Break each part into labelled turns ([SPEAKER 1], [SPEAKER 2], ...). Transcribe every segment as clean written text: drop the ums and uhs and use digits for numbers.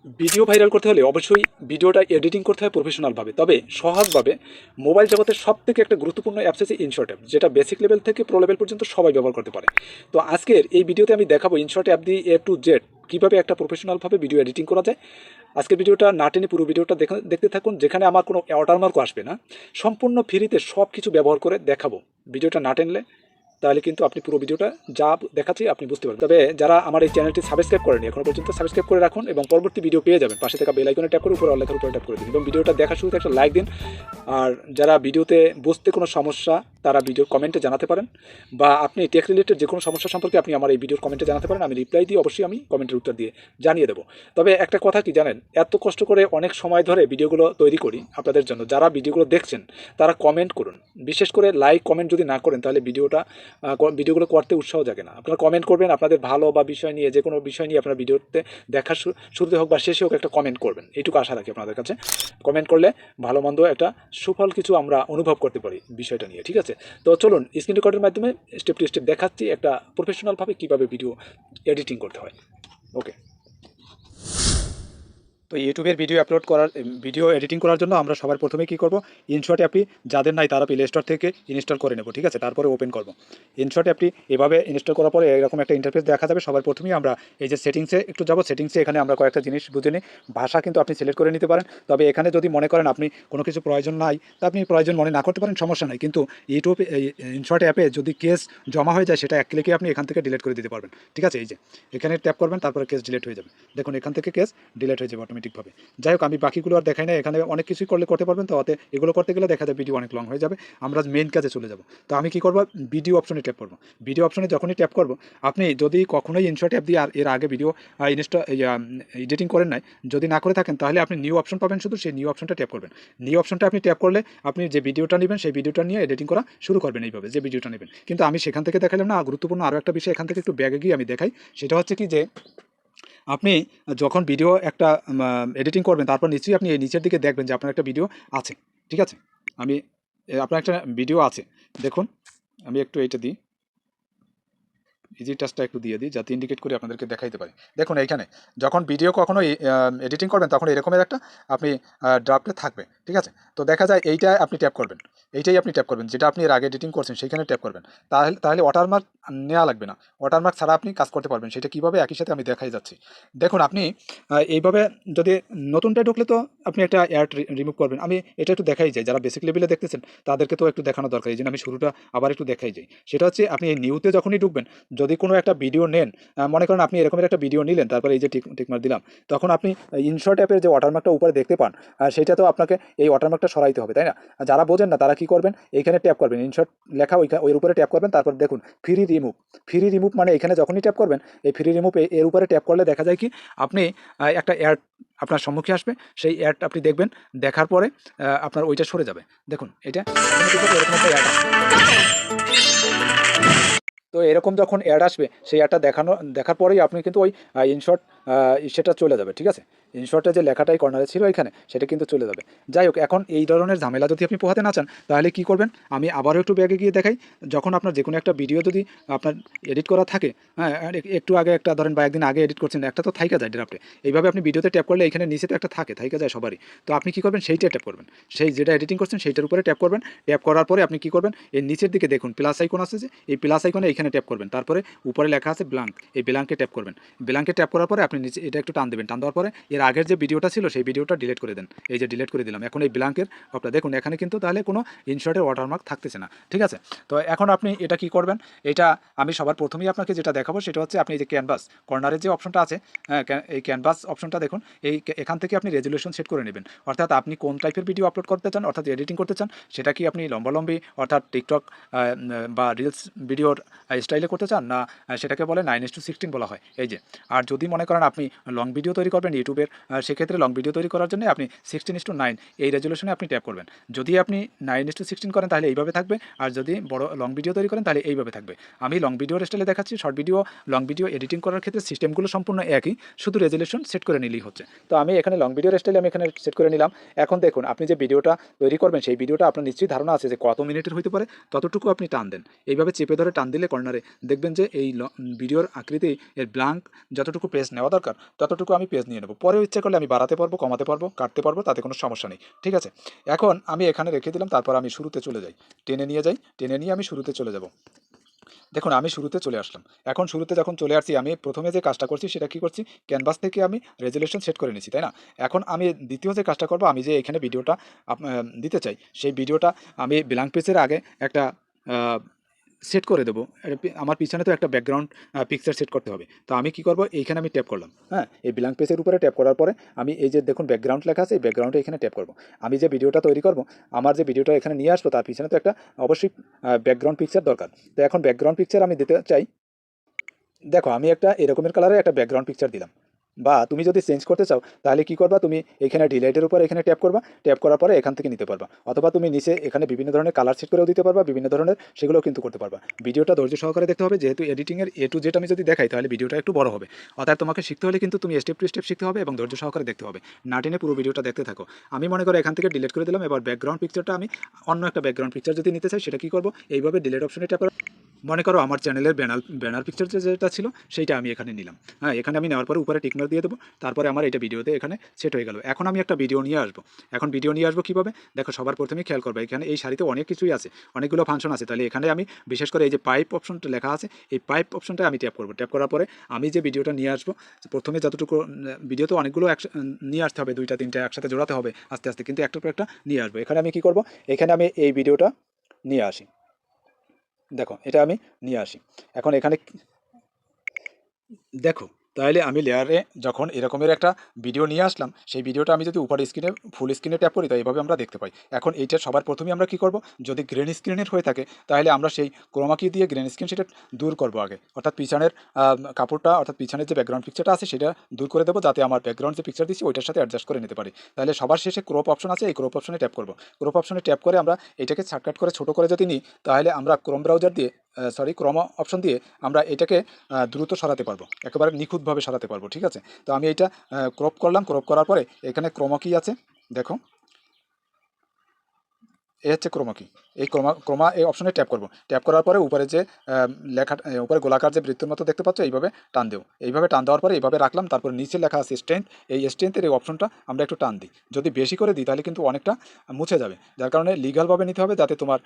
[SPEAKER 1] Video viral করতে হলে অবশ্যই ভিডিওটা এডিটিং করতে হয় প্রফেশনালভাবে, তবে সহজভাবে। মোবাইল জগতের সব থেকে একটা গুরুত্বপূর্ণ অ্যাপস আছে ইনশর্ট অ্যাপ, যেটা বেসিক লেভেল থেকে প্রো লেভেল পর্যন্ত সবাই ব্যবহার করতে পারে। তো আজকের এই ভিডিওতে আমি দেখাবো ইনশর্ট অ্যাপ দিয়ে A to Z কীভাবে একটা প্রফেশনালভাবে ভিডিও এডিটিং করা যায়। আজকের ভিডিওটা না টেনে পুরো ভিডিওটা দেখতে থাকুন, যেখানে আমার কোনো ওয়াটারমার্কও আসবে না। সম্পূর্ণ ফ্রিতে সব কিছু ব্যবহার করে দেখাবো। ভিডিওটা না টেনলে তাহলে কিন্তু আপনি পুরো ভিডিওটা যা দেখাচ্ছি আপনি বুঝতে পারবেন। তবে যারা আমার এই চ্যানেলটি সাবস্ক্রাইব করেনি এখনো পর্যন্ত, সাবস্ক্রাইব করে রাখুন এবং পরবর্তী ভিডিও পেয়ে যাবেন। পাশে থাকা বেল আইকনে ট্যাপ করে উপরে অল লেখার উপরে ট্যাপ করে দিন এবং ভিডিওটা দেখার শুরুতে একটা লাইক দিন। আর যারা ভিডিওতে বুঝতে কোনো সমস্যা তারা ভিডিওর কমেন্টে জানাতে পারেন, বা আপনি টেক রিলেটেড যে কোনো সমস্যা সম্পর্কে আপনি আমার এই ভিডিওর কমেন্টে জানাতে পারেন। আমি রিপ্লাই দিয়ে অবশ্যই আমি কমেন্টের উত্তর দিয়ে জানিয়ে দেবো। তবে একটা কথা কি জানেন, এত কষ্ট করে অনেক সময় ধরে ভিডিওগুলো তৈরি করি আপনাদের জন্য। যারা ভিডিওগুলো দেখছেন তারা কমেন্ট করুন, বিশেষ করে লাইক কমেন্ট যদি না করেন তাহলে ভিডিওগুলো করতে উৎসাহ জাগে না। আপনারা কমেন্ট করবেন আপনাদের ভালো বা বিষয় নিয়ে, যে কোনো বিষয় নিয়ে আপনার ভিডিওতে দেখার শুরুতে হোক বা শেষে হোক একটা কমেন্ট করবেন, এইটুকু আশা রাখি আপনাদের কাছে। কমেন্ট করলে ভালো মন্দ একটা সুফল কিছু আমরা অনুভব করতে পারি বিষয়টা নিয়ে, ঠিক আছে? তো চলুন স্ক্রিন রেকর্ডের মাধ্যমে স্টেপ টু স্টেপ দেখাচ্ছি একটা প্রফেশনালভাবে কীভাবে ভিডিও এডিটিং করতে হয়। ওকে। তো ইউটিউবের ভিডিও এডিটিং করার জন্য আমরা সবার প্রথমে কী করব, ইনশর্ট অ্যাপটি যাদের নাই তারা প্লে স্টোর থেকে ইনস্টল করে নেব, ঠিক আছে? তারপরে ওপেন করব ইনশর্ট অ্যাপটি। এভাবে ইনস্টল করার পরে এরকম একটা ইন্টারফেস দেখা যাবে। সবার প্রথমেই আমরা এই যে সেটিংসে একটু যাব। সেটিংসে এখানে আমরা কয়েকটা জিনিস বুঝে নিই। ভাষা কিন্তু আপনি সিলেক্ট করে নিতে পারেন, তবে এখানে যদি মনে করেন আপনি কোনো কিছু প্রয়োজন নাই তা আপনি প্রয়োজন মনে না করতে পারেন, সমস্যা নাই। কিন্তু ইউটিউব ইনশর্ট অ্যাপে যদি কেস জমা হয়ে যায় সেটা এক ক্লিকে আপনি এখান থেকে ডিলিট করে দিতে পারবেন, ঠিক আছে? এই যে এখানে ট্যাপ করবেন, তারপরে কেস ডিলিট হয়ে যাবে। দেখুন এখান থেকে কেস ডিলিট হয়ে যাবে অটোমেটিকভাবে। যাই হোক, আমি বাকিগুলো আর দেখাই না। এখানে অনেক কিছুই করতে পারবেন, তো অতে এগুলো করতে গেলে দেখা যায় ভিডিও অনেক লং হয়ে যাবে। আমরা মেইন কাজে চলে যাব। তো আমি কী করব, ভিডিও অপশনে ট্যাপ করব। ভিডিও অপশনে যখনই ট্যাপ করব, আপনি যদি কখনোই ইনশর্ট অ্যাপ দিয়ে আর এর আগে ভিডিও এডিটিং করেন নাই, যদি না করে থাকেন, তাহলে আপনি নিউ অপশন পাবেন, শুধু সেই নিউ অপশনটা ট্যাপ করবেন। নিউ অপশনটা আপনি ট্যাপ করলে আপনি যে ভিডিওটা নেবেন সেই ভিডিওটা নিয়ে এডিটিং করা শুরু করবেন এইভাবে, যে ভিডিওটা নেবেন। কিন্তু আমি সেখান থেকে দেখালাম না, গুরুত্বপূর্ণ আরও একটা বিষয় এখান থেকে একটু ব্যাগে গিয়ে আমি দেখাই। সেটা হচ্ছে কি যে আপনি যখন ভিডিও একটা এডিটিং করবেন, তারপর নিশ্চয়ই আপনি এই নিচের দিকে দেখবেন যে আপনার একটা ভিডিও আছে, ঠিক আছে? আমি আপনার একটা ভিডিও আছে, দেখুন। আমি একটু এইটা দিই, ইজি টাচটা একটু দিয়ে দিই যাতে ইন্ডিকেট করে আপনাদেরকে দেখাইতে পারি। দেখুন এইখানে যখন ভিডিও কখনো এডিটিং করবেন তখন এরকমের একটা আপনি ড্রাফটে থাকবে, ঠিক আছে? তো দেখা যায় এইটাই আপনি ট্যাপ করবেন, এইটাই আপনি ট্যাপ করবেন যেটা আপনি এর আগে এডিটিং করছেন সেইখানে ট্যাপ করবেন। তাহলে ওয়াটারমার্ক নেওয়া লাগবে না। ওয়াটারমার্ক ছাড়া আপনি কাজ করতে পারবেন। সেটা কীভাবে, একই সাথে আমি দেখাই যাচ্ছি। দেখুন আপনি এইভাবে যদি নতুনটা ঢুকলে তো আপনি একটা অ্যাড রিমুভ করবেন। আমি এটা একটু দেখাই যাই, যারা বেসিক লেভেলে দেখতেছেন তাদেরকে তো একটু দেখানো দরকার। এই জন্য আমি শুরুটা আবার একটু দেখাই যাই। সেটা হচ্ছে আপনি এই নিউতে যখনই ঢুকবেন, যদি কোনো একটা ভিডিও নেন, মনে করেন আপনি এরকমের একটা ভিডিও নিলেন, তারপরে এই যে টিকমার্ক দিলাম, তখন আপনি ইনশর্ট অ্যাপের যে ওয়াটারমার্কটা উপরে দেখতে পান, সেটা তো আপনাকে এই ওয়াটারমার্কটা সরাইতে হবে, তাই না? যারা বোঝেন না তারা কি করবেন, এইখানে ট্যাপ করবেন, ইনশর্ট লেখা ওই উপরে ট্যাপ করবেন, তারপর দেখুন ফ্রি রিমুভ মানে এখানে যখনই ট্যাপ করবেন এই ফ্রি রিমুভ এর উপরে ট্যাপ করলে দেখা যায় কি আপনি একটা অ্যাড আপনার সম্মুখে আসবে। সেই অ্যাড আপনি দেখবেন, দেখার পরে আপনার ওইটা সরে যাবে। দেখুন এটা এরকম একটা অ্যাড তো এরকম যখন অ্যাড আসবে সেই অ্যাডটা দেখার পরেই আপনি কিন্তু ওই ইনশর্ট সেটা চলে যাবে, ঠিক আছে? ইনশর্টে যে লেখাটাই কর্নারে ছিল এখানে, সেটা কিন্তু চলে যাবে। যাই হোক, এখন এই ধরনের ঝামেলা যদি আপনি পোহাতে না চান তাহলে কী করবেন, আমি আবারও একটু ব্যাগে গিয়ে দেখাই। যখন আপনার যে কোনো একটা ভিডিও যদি আপনার এডিট করা থাকে, হ্যাঁ, একটু আগে একটা ধরেন বা একদিন আগে এডিট করছেন, একটা তো থাইকা যায় ড্রাফটে। এইভাবে আপনি ভিডিওতে ট্যাপ করলে এখানে নিচে তো একটা থাইকা যায় সবারই। তো আপনি কী করবেন, সেইটা ট্যাপ করবেন, সেই যেটা এডিটিং করছেন সেইটার উপরে ট্যাপ করবেন। ট্যাপ করার পরে আপনি কী করবেন, এর নিচের দিকে দেখুন প্লাস আইকন আছে, যে এই প্লাস আইকনে এখানে ট্যাপ করবেন। তারপরে উপরে লেখা আছে ব্ল্যাঙ্ক, এই ব্ল্যাঙ্কে ট্যাপ করবেন। ব্ল্যাঙ্কে ট্যাপ করার পরে আপনি নিচে এটা একটু টান দেবেন। টান দেওয়ার পরে এর আগের যে ভিডিওটা ছিল সেই ভিডিওটা ডিলিট করে দেন। এই যে ডিলিট করে দিলাম। এখন এই ব্ল্যাঙ্কের আপনারা দেখুন এখানে কিন্তু তাহলে কোনো ইনশর্টের ওয়াটারমার্ক থাকতেছে না, ঠিক আছে? তো এখন আপনি এটা কি করবেন, এটা আমি সবার প্রথমেই আপনাকে যেটা দেখাবো সেটা হচ্ছে আপনি এই যে ক্যানভাস কর্নারের যে অপশনটা আছে, হ্যাঁ, এই ক্যানভাস অপশনটা দেখুন। এখান থেকে আপনি রেজুলেশন সেট করে নেবেন, অর্থাৎ আপনি কোন টাইপের ভিডিও আপলোড করতে চান, অর্থাৎ এডিটিং করতে চান, সেটা কি আপনি লম্বালম্বি অর্থাৎ টিকটক বা রিলস ভিডিওর স্টাইলে করতে চান, না সেটাকে বলে 9:16 বলা হয়। এই যে, আর যদি মনে করেন আপনি লং ভিডিও তৈরি করবেন ইউটিউবের, সেক্ষেত্রে লং ভিডিও তৈরি করার জন্য আপনি 16:9 এই রেজুলেশনে আপনি ট্যাপ করবেন। যদি আপনি 9:16 করেন তাহলে এইভাবে থাকবে, আর যদি বড় লং ভিডিও তৈরি করেন তাহলে এইভাবে থাকবে। আমি লং ভিডিওর স্টাইলে দেখাচ্ছি। Short video long video editing করার ক্ষেত্রে সিস্টেমগুলো সম্পূর্ণ একই, শুধু রেজুলেশন সেট করে নিলেই হচ্ছে। তো আমি এখানে লং ভিডিওর স্টাইলে আমি এখানে সেট করে নিলাম। এখন দেখুন আপনি যে ভিডিওটা তৈরি করবেন সেই ভিডিওটা আপনার নিশ্চয়ই ধারণা আছে যে কত মিনিটের হইতে পারে, ততটুকু আপনি টান দেন। এইভাবে চেপে ধরে টান দিলে কর্নারে দেখবেন যে এই ভিডিওর আকৃতি এর ব্ল্যাঙ্ক যতটুকু পেজ নেওয়া দরকার ততটুকু আমি পেজ নিয়ে নেবো। পরেও ইচ্ছা করলে আমি বাড়াতে পারবো, কমাতে পারবো, কাটতে পারবো, তাতে কোনো সমস্যা নেই। ঠিক আছে, এখন আমি এখানে রেখে দিলাম, তারপর আমি শুরুতে চলে যাই, টেনে নিয়ে যাই, টেনে নিয়ে আমি শুরুতে চলে যাব। দেখুন আমি শুরুতে চলে আসলাম। এখন শুরুতে যখন চলে আসছি, আমি প্রথমে যে কাজটা করছি সেটা কি করছি, ক্যানভাস থেকে আমি রেজুলেশন সেট করে নিয়েছি, তাই না? এখন আমি দ্বিতীয় যে কাজটা করব, আমি যে এখানে ভিডিওটা দিতে চাই, সেই ভিডিওটা আমি ব্ল্যাঙ্ক পেজের আগে একটা সেট করে দেবো। আমার পিছনে তো একটা ব্যাকগ্রাউন্ড পিকচার সেট করতে হবে। তো আমি কি করব, এইখানে আমি ট্যাপ করলাম, হ্যাঁ, এই ব্ল্যাঙ্ক পেজের উপরে ট্যাপ করার পরে আমি এই যে দেখুন ব্যাকগ্রাউন্ড লেখা আছে, এই ব্যাকগ্রাউন্ডে এখানে ট্যাপ করব। আমি যে ভিডিওটা তৈরি করব, আমার যে ভিডিওটা এখানে নিয়ে আসবো, তার পিছনে তো একটা অবশ্যই ব্যাকগ্রাউন্ড পিকচার দরকার। তো এখন ব্যাকগ্রাউন্ড পিকচার আমি দিতে চাই। দেখো আমি একটা এরকমের কালারে একটা ব্যাকগ্রাউন্ড পিকচার দিলাম। বা তুমি যদি চেঞ্জ করতে চাও তাহলে কি করবা, তুমি এখানে ডিলাইটের উপর এখানে ট্যাপ করবা, ট্যাপ করার পরে এখান থেকে নিতে পারবা। অথবা তুমি নিচে এখানে বিভিন্ন ধরনের কালার সেট করেও দিতে পারবা, বিভিন্ন ধরনের সেগুলোও কিন্তু করতে পারবা। ভিডিওটা ধৈর্য সহকারে দেখতে হবে, যেহেতু এডিটিংয়ের এ টু জেড আমি যদি দেখাই তাহলে ভিডিওটা একটু বড় হবে। অর্থাৎ তোমাকে শিখতে হলে কিন্তু তুমি স্টেপ টু স্টেপ শিখতে হবে এবং ধৈর্য সহকারে দেখতে হবে। না টেনে পুরো ভিডিওটা দেখতে থাকো। আমি মনে করি এখান থেকে ডিলিট করে দিলাম। এবার ব্যাকগ্রাউন্ড পিকচারটা আমি অন্য একটা ব্যাকগ্রাউন্ড পিকচার যদি নিতে চাই, সেটা কি করবো, এইভাবে ডিলিট অপশনে ট্যাপ করা। মনে করো আমার চ্যানেলের ব্যানার পিকচার যেটা ছিল সেইটা আমি এখানে নিলাম। হ্যাঁ, এখানে আমি নেওয়ার পরে উপরে টিকমার্ক দিয়ে দেবো। তারপরে আমার এটা ভিডিওতে এখানে সেট হয়ে গেল। এখন আমি একটা ভিডিও নিয়ে আসবো। এখন ভিডিও নিয়ে আসবো কীভাবে, দেখো সবার প্রথমেই খেয়াল করবে, এখানে এই সারিতে অনেক কিছুই আছে, অনেকগুলো ফাংশন আছে। তাহলে এখানে আমি বিশেষ করে এই যে পাইপ অপশনটা লেখা আছে, এই পাইপ অপশনটা আমি ট্যাপ করবো। ট্যাপ করার পরে আমি যে ভিডিওটা নিয়ে আসবো, প্রথমে যতটুকু ভিডিও তো অনেকগুলো নিয়ে আসতে হবে, দুইটা তিনটা একসাথে জোড়াতে হবে আস্তে আস্তে, কিন্তু একটার পর একটা নিয়ে আসবো। এখানে আমি কী করবো, এখানে আমি এই ভিডিওটা নিয়ে আসি। দেখো এটা আমি নিয়ে আসি। এখন এখানে দেখো, তাহলে আমি লেয়ারে যখন এরকমের একটা ভিডিও নিয়ে আসলাম, সেই ভিডিওটা আমি যদি উপরে স্ক্রিনে ফুল স্ক্রিনে ট্যাপ করি, তাই এইভাবে আমরা দেখতে পাই। এখন এইটা সবার প্রথমেই আমরা কি করব, যদি গ্রিন স্ক্রিনের হয়ে থাকে তাহলে আমরা সেই ক্রোমা কি দিয়ে গ্রিন স্ক্রিন সেটা দূর করব আগে, অর্থাৎ পিছনের কাপড়টা, অর্থাৎ পিছনের যে ব্যাকগ্রাউন্ড পিকচারটা আছে সেটা দূর করে দেবো, যাতে আমার ব্যাকগ্রাউন্ড যে পিকচার দিচ্ছি ওইটার সাথে অ্যাডজাস্ট করে নিতে পারি। তাহলে সবার শেষে ক্রপ অপশন আছে, এই ক্রপ অপশনে ট্যাপ করব। ক্রপ অপশনে ট্যাপ করে আমরা এটাকে শর্টকাট করে ছোটো করে যদি নিই, তাহলে আমরা ক্রোম ব্রাউজার দিয়ে ক্রোম অপশন দিয়ে আমরা এটাকে দ্রুত সরাতে পারবো, একেবারে নিখুঁতভাবে সরাতে পারবো। ঠিক আছে, তো আমি এটা ক্রপ করলাম। ক্রপ করার পরে এখানে ক্রোমা কি আছে, দেখো এই হচ্ছে ক্রোমা কি। এই ক্রোমা এই অপশনে ট্যাপ করব। ট্যাপ করার পরে উপরে যে লেখা, উপরে গোলাকার যে বৃত্তের মতো দেখতে পাচ্ছ, এইভাবে টান দেও। এইভাবে টান দেওয়ার পরে এইভাবে রাখলাম। তারপর নিচে লেখা আছে স্ট্রেংথ, এই স্ট্রেংথের এই অপশনটা আমরা একটু টান দিই। যদি বেশি করে দিই তাহলে কিন্তু অনেকটা মুছে যাবে, যার কারণে লিগালভাবে নিতে হবে, যাতে তোমার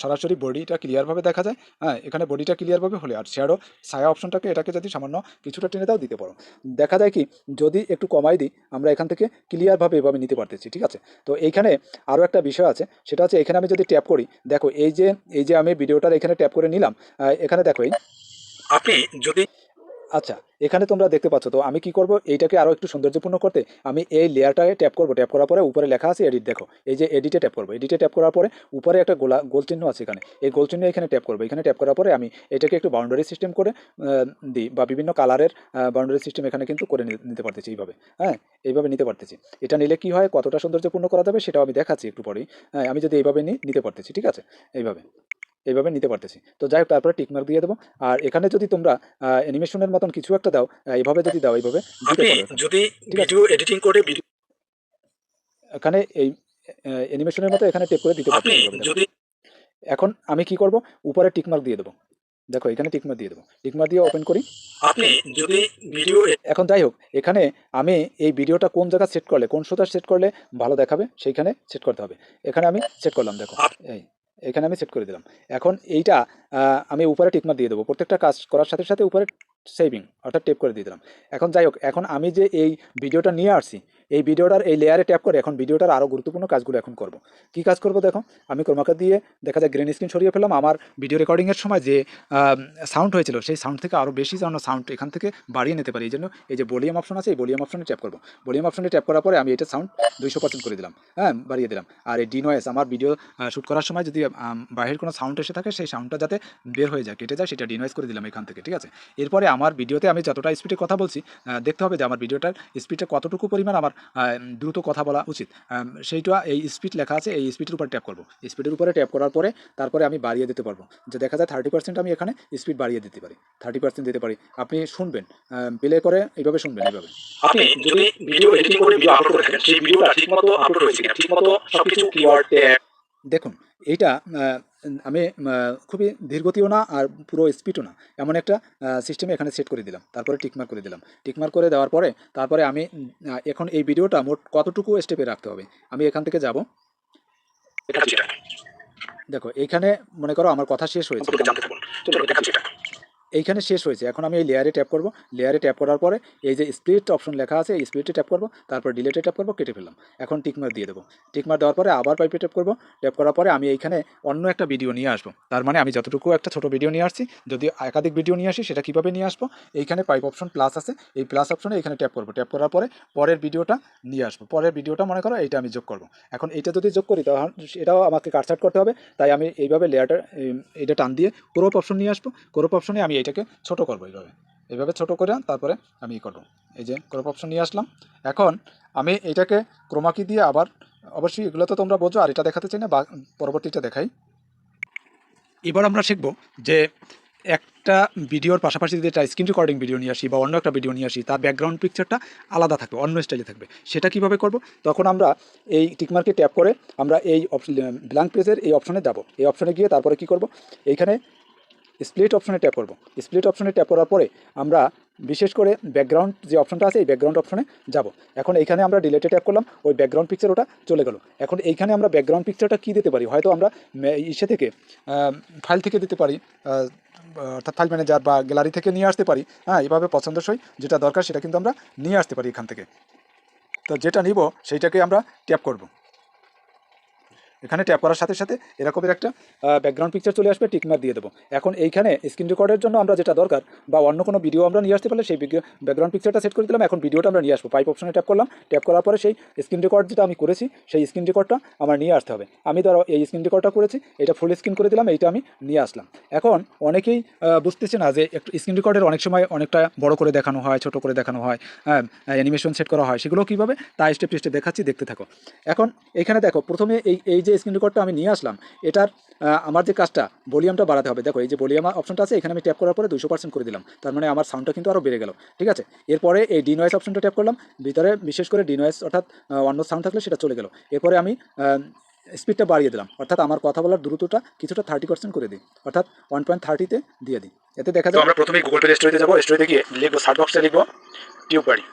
[SPEAKER 1] সরাসরি বডিটা ক্লিয়ারভাবে দেখা যায়। হ্যাঁ, এখানে বডিটা ক্লিয়ারভাবে হলে, আর শ্যাডো ছায়া অপশনটাকে এটাকে যদি সামান্য কিছুটা টেনে দাও দিতে পারো। দেখা যায় কি, যদি একটু কমাই দিই আমরা এখান থেকে ক্লিয়ারভাবে এভাবে নিতে পারতেছি। ঠিক আছে, তো এইখানে আরও একটা বিষয় আছে, সেটা হচ্ছে এখানে আমি যদি ট্যাপ করি, দেখো এই যে আমি ভিডিওটার এখানে ট্যাপ করে নিলাম। এখানে দেখো আপনি যদি, আচ্ছা, এখানে তোমরা দেখতে পাচ্ছ। তো আমি কি করব, এইটাকে আরও একটু সৌন্দর্যপূর্ণ করতে আমি এই লেয়ারটাকে ট্যাপ করব। ট্যাপ করার পরে উপরে লেখা আছে এডিট, দেখো এই যে এডিটে ট্যাপ করবো। এডিটে ট্যাপ করার পরে উপরে একটা গোল চিহ্ন আছে, এখানে এই গোল চিহ্ন এখানে ট্যাপ করবো। এখানে ট্যাপ করার পরে আমি এটাকে একটু বাউন্ডারি সিস্টেম করে দিই, বা বিভিন্ন কালারের বাউন্ডারি সিস্টেম এখানে কিন্তু করে নিতে পারতেছি এইভাবে। হ্যাঁ, এইভাবে নিতে পারতেছি। এটা নিলে কি হয়, কতটা সৌন্দর্যপূর্ণ করা যাবে সেটাও আমি দেখাচ্ছি একটু পরেই। হ্যাঁ, আমি যদি এইভাবে নিতে পারতেছি। ঠিক আছে, এইভাবে নিতে পারতেছি। তো যাই হোক, তারপরে টিকমার্ক দিয়ে দেবো। আর এখানে যদি তোমরা অ্যানিমেশনের মতন কিছু একটা দাও, এইভাবে যদি দাও, এইভাবে দিতে পারো যদি ভিডিও এডিটিং করে এখানে এই অ্যানিমেশনের মতো এখানে টেপ করে দিতে পারো যদি। এখন আমি কি করব, উপরে টিকমার্ক দিয়ে দেবো। দেখো এখানে টিকমার্ক দিয়ে দেবো। টিকমার্ক দিয়ে ওপেন করি। আপনি যদি ভিডিও, এখন যাই হোক, এখানে আমি এই ভিডিওটা কোন জায়গা সেট করলে, কোন সোজা সেট করলে ভালো দেখাবে সেইখানে সেট করতে হবে। এখানে আমি সেট করলাম, দেখো এখানে আমি সেট করে দিলাম। এখন এইটা আমি উপরে টিকমার্ক দিয়ে দেবো। প্রত্যেকটা কাজ করার সাথে সাথে উপরে সেভিং অর্থাৎ টেপ করে দিয়ে দিলাম। এখন যাই হোক, এখন আমি যে এই ভিডিওটা নিয়ে আসছি, এই ভিডিওটার এই লেয়ারে ট্যাপ করে এখন ভিডিওটার আরও গুরুত্বপূর্ণ কাজগুলো এখন করব। কী কাজ করব দেখো, আমি ক্রোমাকে দিয়ে দেখা যায় গ্রিন স্ক্রিন সরিয়ে ফেললাম। আমার ভিডিও রেকর্ডিংয়ের সময় যে সাউন্ড হয়েছিল, সেই সাউন্ড থেকে আরও বেশি যেন সাউন্ড এখান থেকে বাড়িয়ে নিতে পারি। এই জন্য এই যে ভলিউম অপশন আছে, এই ভলিউম অপশনে ট্যাপ করবো। ভলিউম অপশনে ট্যাপ করার পরে আমি এটা সাউন্ড 200% করে দিলাম, হ্যাঁ, বাড়িয়ে দিলাম। আর এই ডিনয়েস, আমার ভিডিও শ্যুট করার সময় যদি বাইরের কোনো সাউন্ড এসে থাকে, সেই সাউন্ডটা যাতে বের হয়ে যায়, কেটে যায়, সেটা ডিনয়েস করে দিলাম এখান থেকে। ঠিক আছে, এরপরে আমার ভিডিওতে আমি যতটা স্পিডে কথা বলছি, দেখতে হবে যে আমার ভিডিওটার স্পিডটা কতটুকু পরিমাণ আমার দ্রুত কথা বলা উচিত। সেইটা এই স্পিড লেখা আছে, এই স্পিডের উপরে ট্যাপ করবো। স্পিডের উপরে ট্যাপ করার পরে তারপরে আমি বাড়িয়ে দিতে পারবো। যে দেখা যায় 30% আমি এখানে স্পিড বাড়িয়ে দিতে পারি, 30% দিতে পারি। আপনি শুনবেন, প্লে করে এইভাবে শুনবেন। এইভাবে আপনি যদি ভিডিও এডিটিং করে ভিডিও আপলোড করে থাকেন, সেই ভিডিওটা ঠিকমতো আপলোড হয়েছে কিনা, ঠিকমতো সবকিছু কিওয়ার্ড ট্যাগ, দেখুন এইটা আমি খুবই ধীরগতিও না আর পুরো স্পিডও না, এমন একটা সিস্টেমে এখানে সেট করে দিলাম। তারপরে টিকমার্ক করে দিলাম। টিকমার্ক করে দেওয়ার পরে তারপরে আমি এখন এই ভিডিওটা মোট কতটুকু স্টেপে রাখতে হবে আমি এখান থেকে যাব। দেখো এইখানে মনে করো আমার কথা শেষ হয়েছে, এইখানে শেষ হয়েছে। এখন আমি এই লেয়ারে ট্যাপ করব। লেয়ারে ট্যাপ করার পরে এই যে স্প্লিট অপশন লেখা আছে, এই স্প্লিটে ট্যাপ করব, তারপর ডিলেটে ট্যাপ করব, কেটে ফেললাম। এখন টিকমার্ক দিয়ে দেবো। টিকমার্ক দেওয়ার পরে আবার পাইপে ট্যাপ করব। ট্যাপ করার পরে আমি এইখানে অন্য একটা ভিডিও নিয়ে আসবো। তার মানে আমি যতটুকু একটা ছোট ভিডিও নিয়ে আসছি, যদি একাধিক ভিডিও নিয়ে আসি সেটা কীভাবে নিয়ে আসবো, এইখানে পাইপ অপশন প্লাস আছে, এই প্লাস অপশনে এখানে ট্যাপ করবো। ট্যাপ করার পরে পরের ভিডিওটা নিয়ে আসবো। পরের ভিডিওটা মনে করো এইটা আমি যোগ করব। এখন এইটা যদি যোগ করি তখন এটাও আমাকে কাটছাট করতে হবে, তাই আমি এইভাবে লেয়ারটা এইটা টান দিয়ে ক্রপ অপশন নিয়ে আসবো। ক্রপ অপশনে আমি এইটাকে ছোট করবো, এইভাবে ছোট করে তারপরে আমি করব। এই যে ক্রপ অপশন নিয়ে আসলাম। এখন আমি এইটাকে ক্রোমাকি দিয়ে আবার, অবশ্যই এগুলো তো তোমরা বোঝো আর এটা দেখাতে চাই না, বা পরবর্তীটা দেখাই। এবার আমরা শিখব যে একটা ভিডিওর পাশাপাশি যদি একটা স্ক্রিন রেকর্ডিং ভিডিও নিয়ে আসি বা অন্য একটা ভিডিও নিয়ে আসি, তার ব্যাকগ্রাউন্ড পিকচারটা আলাদা থাকবে, অন্য স্টাইলে থাকবে, সেটা কিভাবে করব। তখন আমরা এই টিকমার্কে ট্যাপ করে আমরা এই ব্ল্যাঙ্ক পেজের এই অপশনে যাব। এই অপশনে গিয়ে তারপরে কি করব, এইখানে স্প্লিট অপশনে ট্যাপ করব। স্প্লিট অপশনে ট্যাপ করার পরে আমরা বিশেষ করে ব্যাকগ্রাউন্ড যে অপশনটা আছে এই ব্যাকগ্রাউন্ড অপশনে যাব। এখন এইখানে আমরা ডিলেটে ট্যাপ করলাম, ওই ব্যাকগ্রাউন্ড পিকচার ওটা চলে গেল। এখন এইখানে আমরা ব্যাকগ্রাউন্ড পিকচারটা কী দিতে পারি, হয়তো আমরা ইসে থেকে ফাইল থেকে দিতে পারি, অর্থাৎ ফাইল ম্যানেজার বা গ্যালারি থেকে নিয়ে আসতে পারি। হ্যাঁ, এইভাবে পছন্দসই যেটা দরকার সেটা কিন্তু আমরা নিয়ে আসতে পারি এখান থেকে। তো যেটা নিব সেইটাকে আমরা ট্যাপ করব। এখানে ট্যাপ করার সাথে সাথে এরকমের একটা ব্যাকগ্রাউন্ড পিকচার চলে আসবে, টিকমার্ক দিয়ে দেবো। এখন এইখানে স্ক্রিন রেকর্ডের জন্য আমরা যেটা দরকার বা অন্য কোনো ভিডিও আমরা নিয়ে আসতে পারলে সেই ব্যাকগ্রাউন্ড পিকচারটা সেট করে দিলাম। এখন ভিডিওটা আমরা নিয়ে আসবো, পাইপ অপশনে ট্যাপ করলাম। ট্যাপ করার পরে সেই স্ক্রিন রেকর্ড যেটা আমি করেছি সেই স্ক্রিন রেকর্ডটা আমার নিয়ে আসতে হবে। আমি ধরো এই স্ক্রিন রেকর্ডটা করেছি, এটা ফুল স্ক্রিন করে দিলাম, এইটা আমি নিয়ে আসলাম। এখন অনেকেই বুঝতেছে না যে একটু স্ক্রিন রেকর্ডের অনেক সময় অনেকটা বড় করে দেখানো হয়, ছোট করে দেখানো হয়, হ্যাঁ, অ্যানিমেশন সেট করা হয়, সেগুলো কীভাবে তাই স্টেপ স্টেপ দেখাচ্ছি, দেখতে থাকো। এখন এখানে দেখো প্রথমে এই যে স্ক্রিন রেকর্ডটা আমি নিয়ে আসলাম, এটার আমার যে কাজটা ভলিউমটা বাড়াতে হবে। দেখো এই যে ভলিউম অপশনটা আছে, এখানে আমি ট্যাপ করার পরে 200% করে দিলাম, তার মানে আমার সাউন্ডটা কিন্তু আরও বেড়ে গেল। ঠিক আছে, এরপরে এই ডিনয়েস অপশনটা ট্যাপ করলাম, ভিতরে বিশেষ করে ডিনয়েস অর্থাৎ অন্য সাউন্ড থাকলে সেটা চলে গেল। এরপরে আমি স্পিডটা বাড়িয়ে দিলাম, অর্থাৎ আমার কথা বলার দ্রুতটা কিছুটা 30% করে দিই, অর্থাৎ 1.30-তে দিয়ে দিই। এতে দেখা যায় আমরা প্রথমে গুগল প্লে স্টোরে যাবো, স্টোরে গিয়ে লিখবো, সার্চ বক্সে লিখবো টিউব বাড়ি।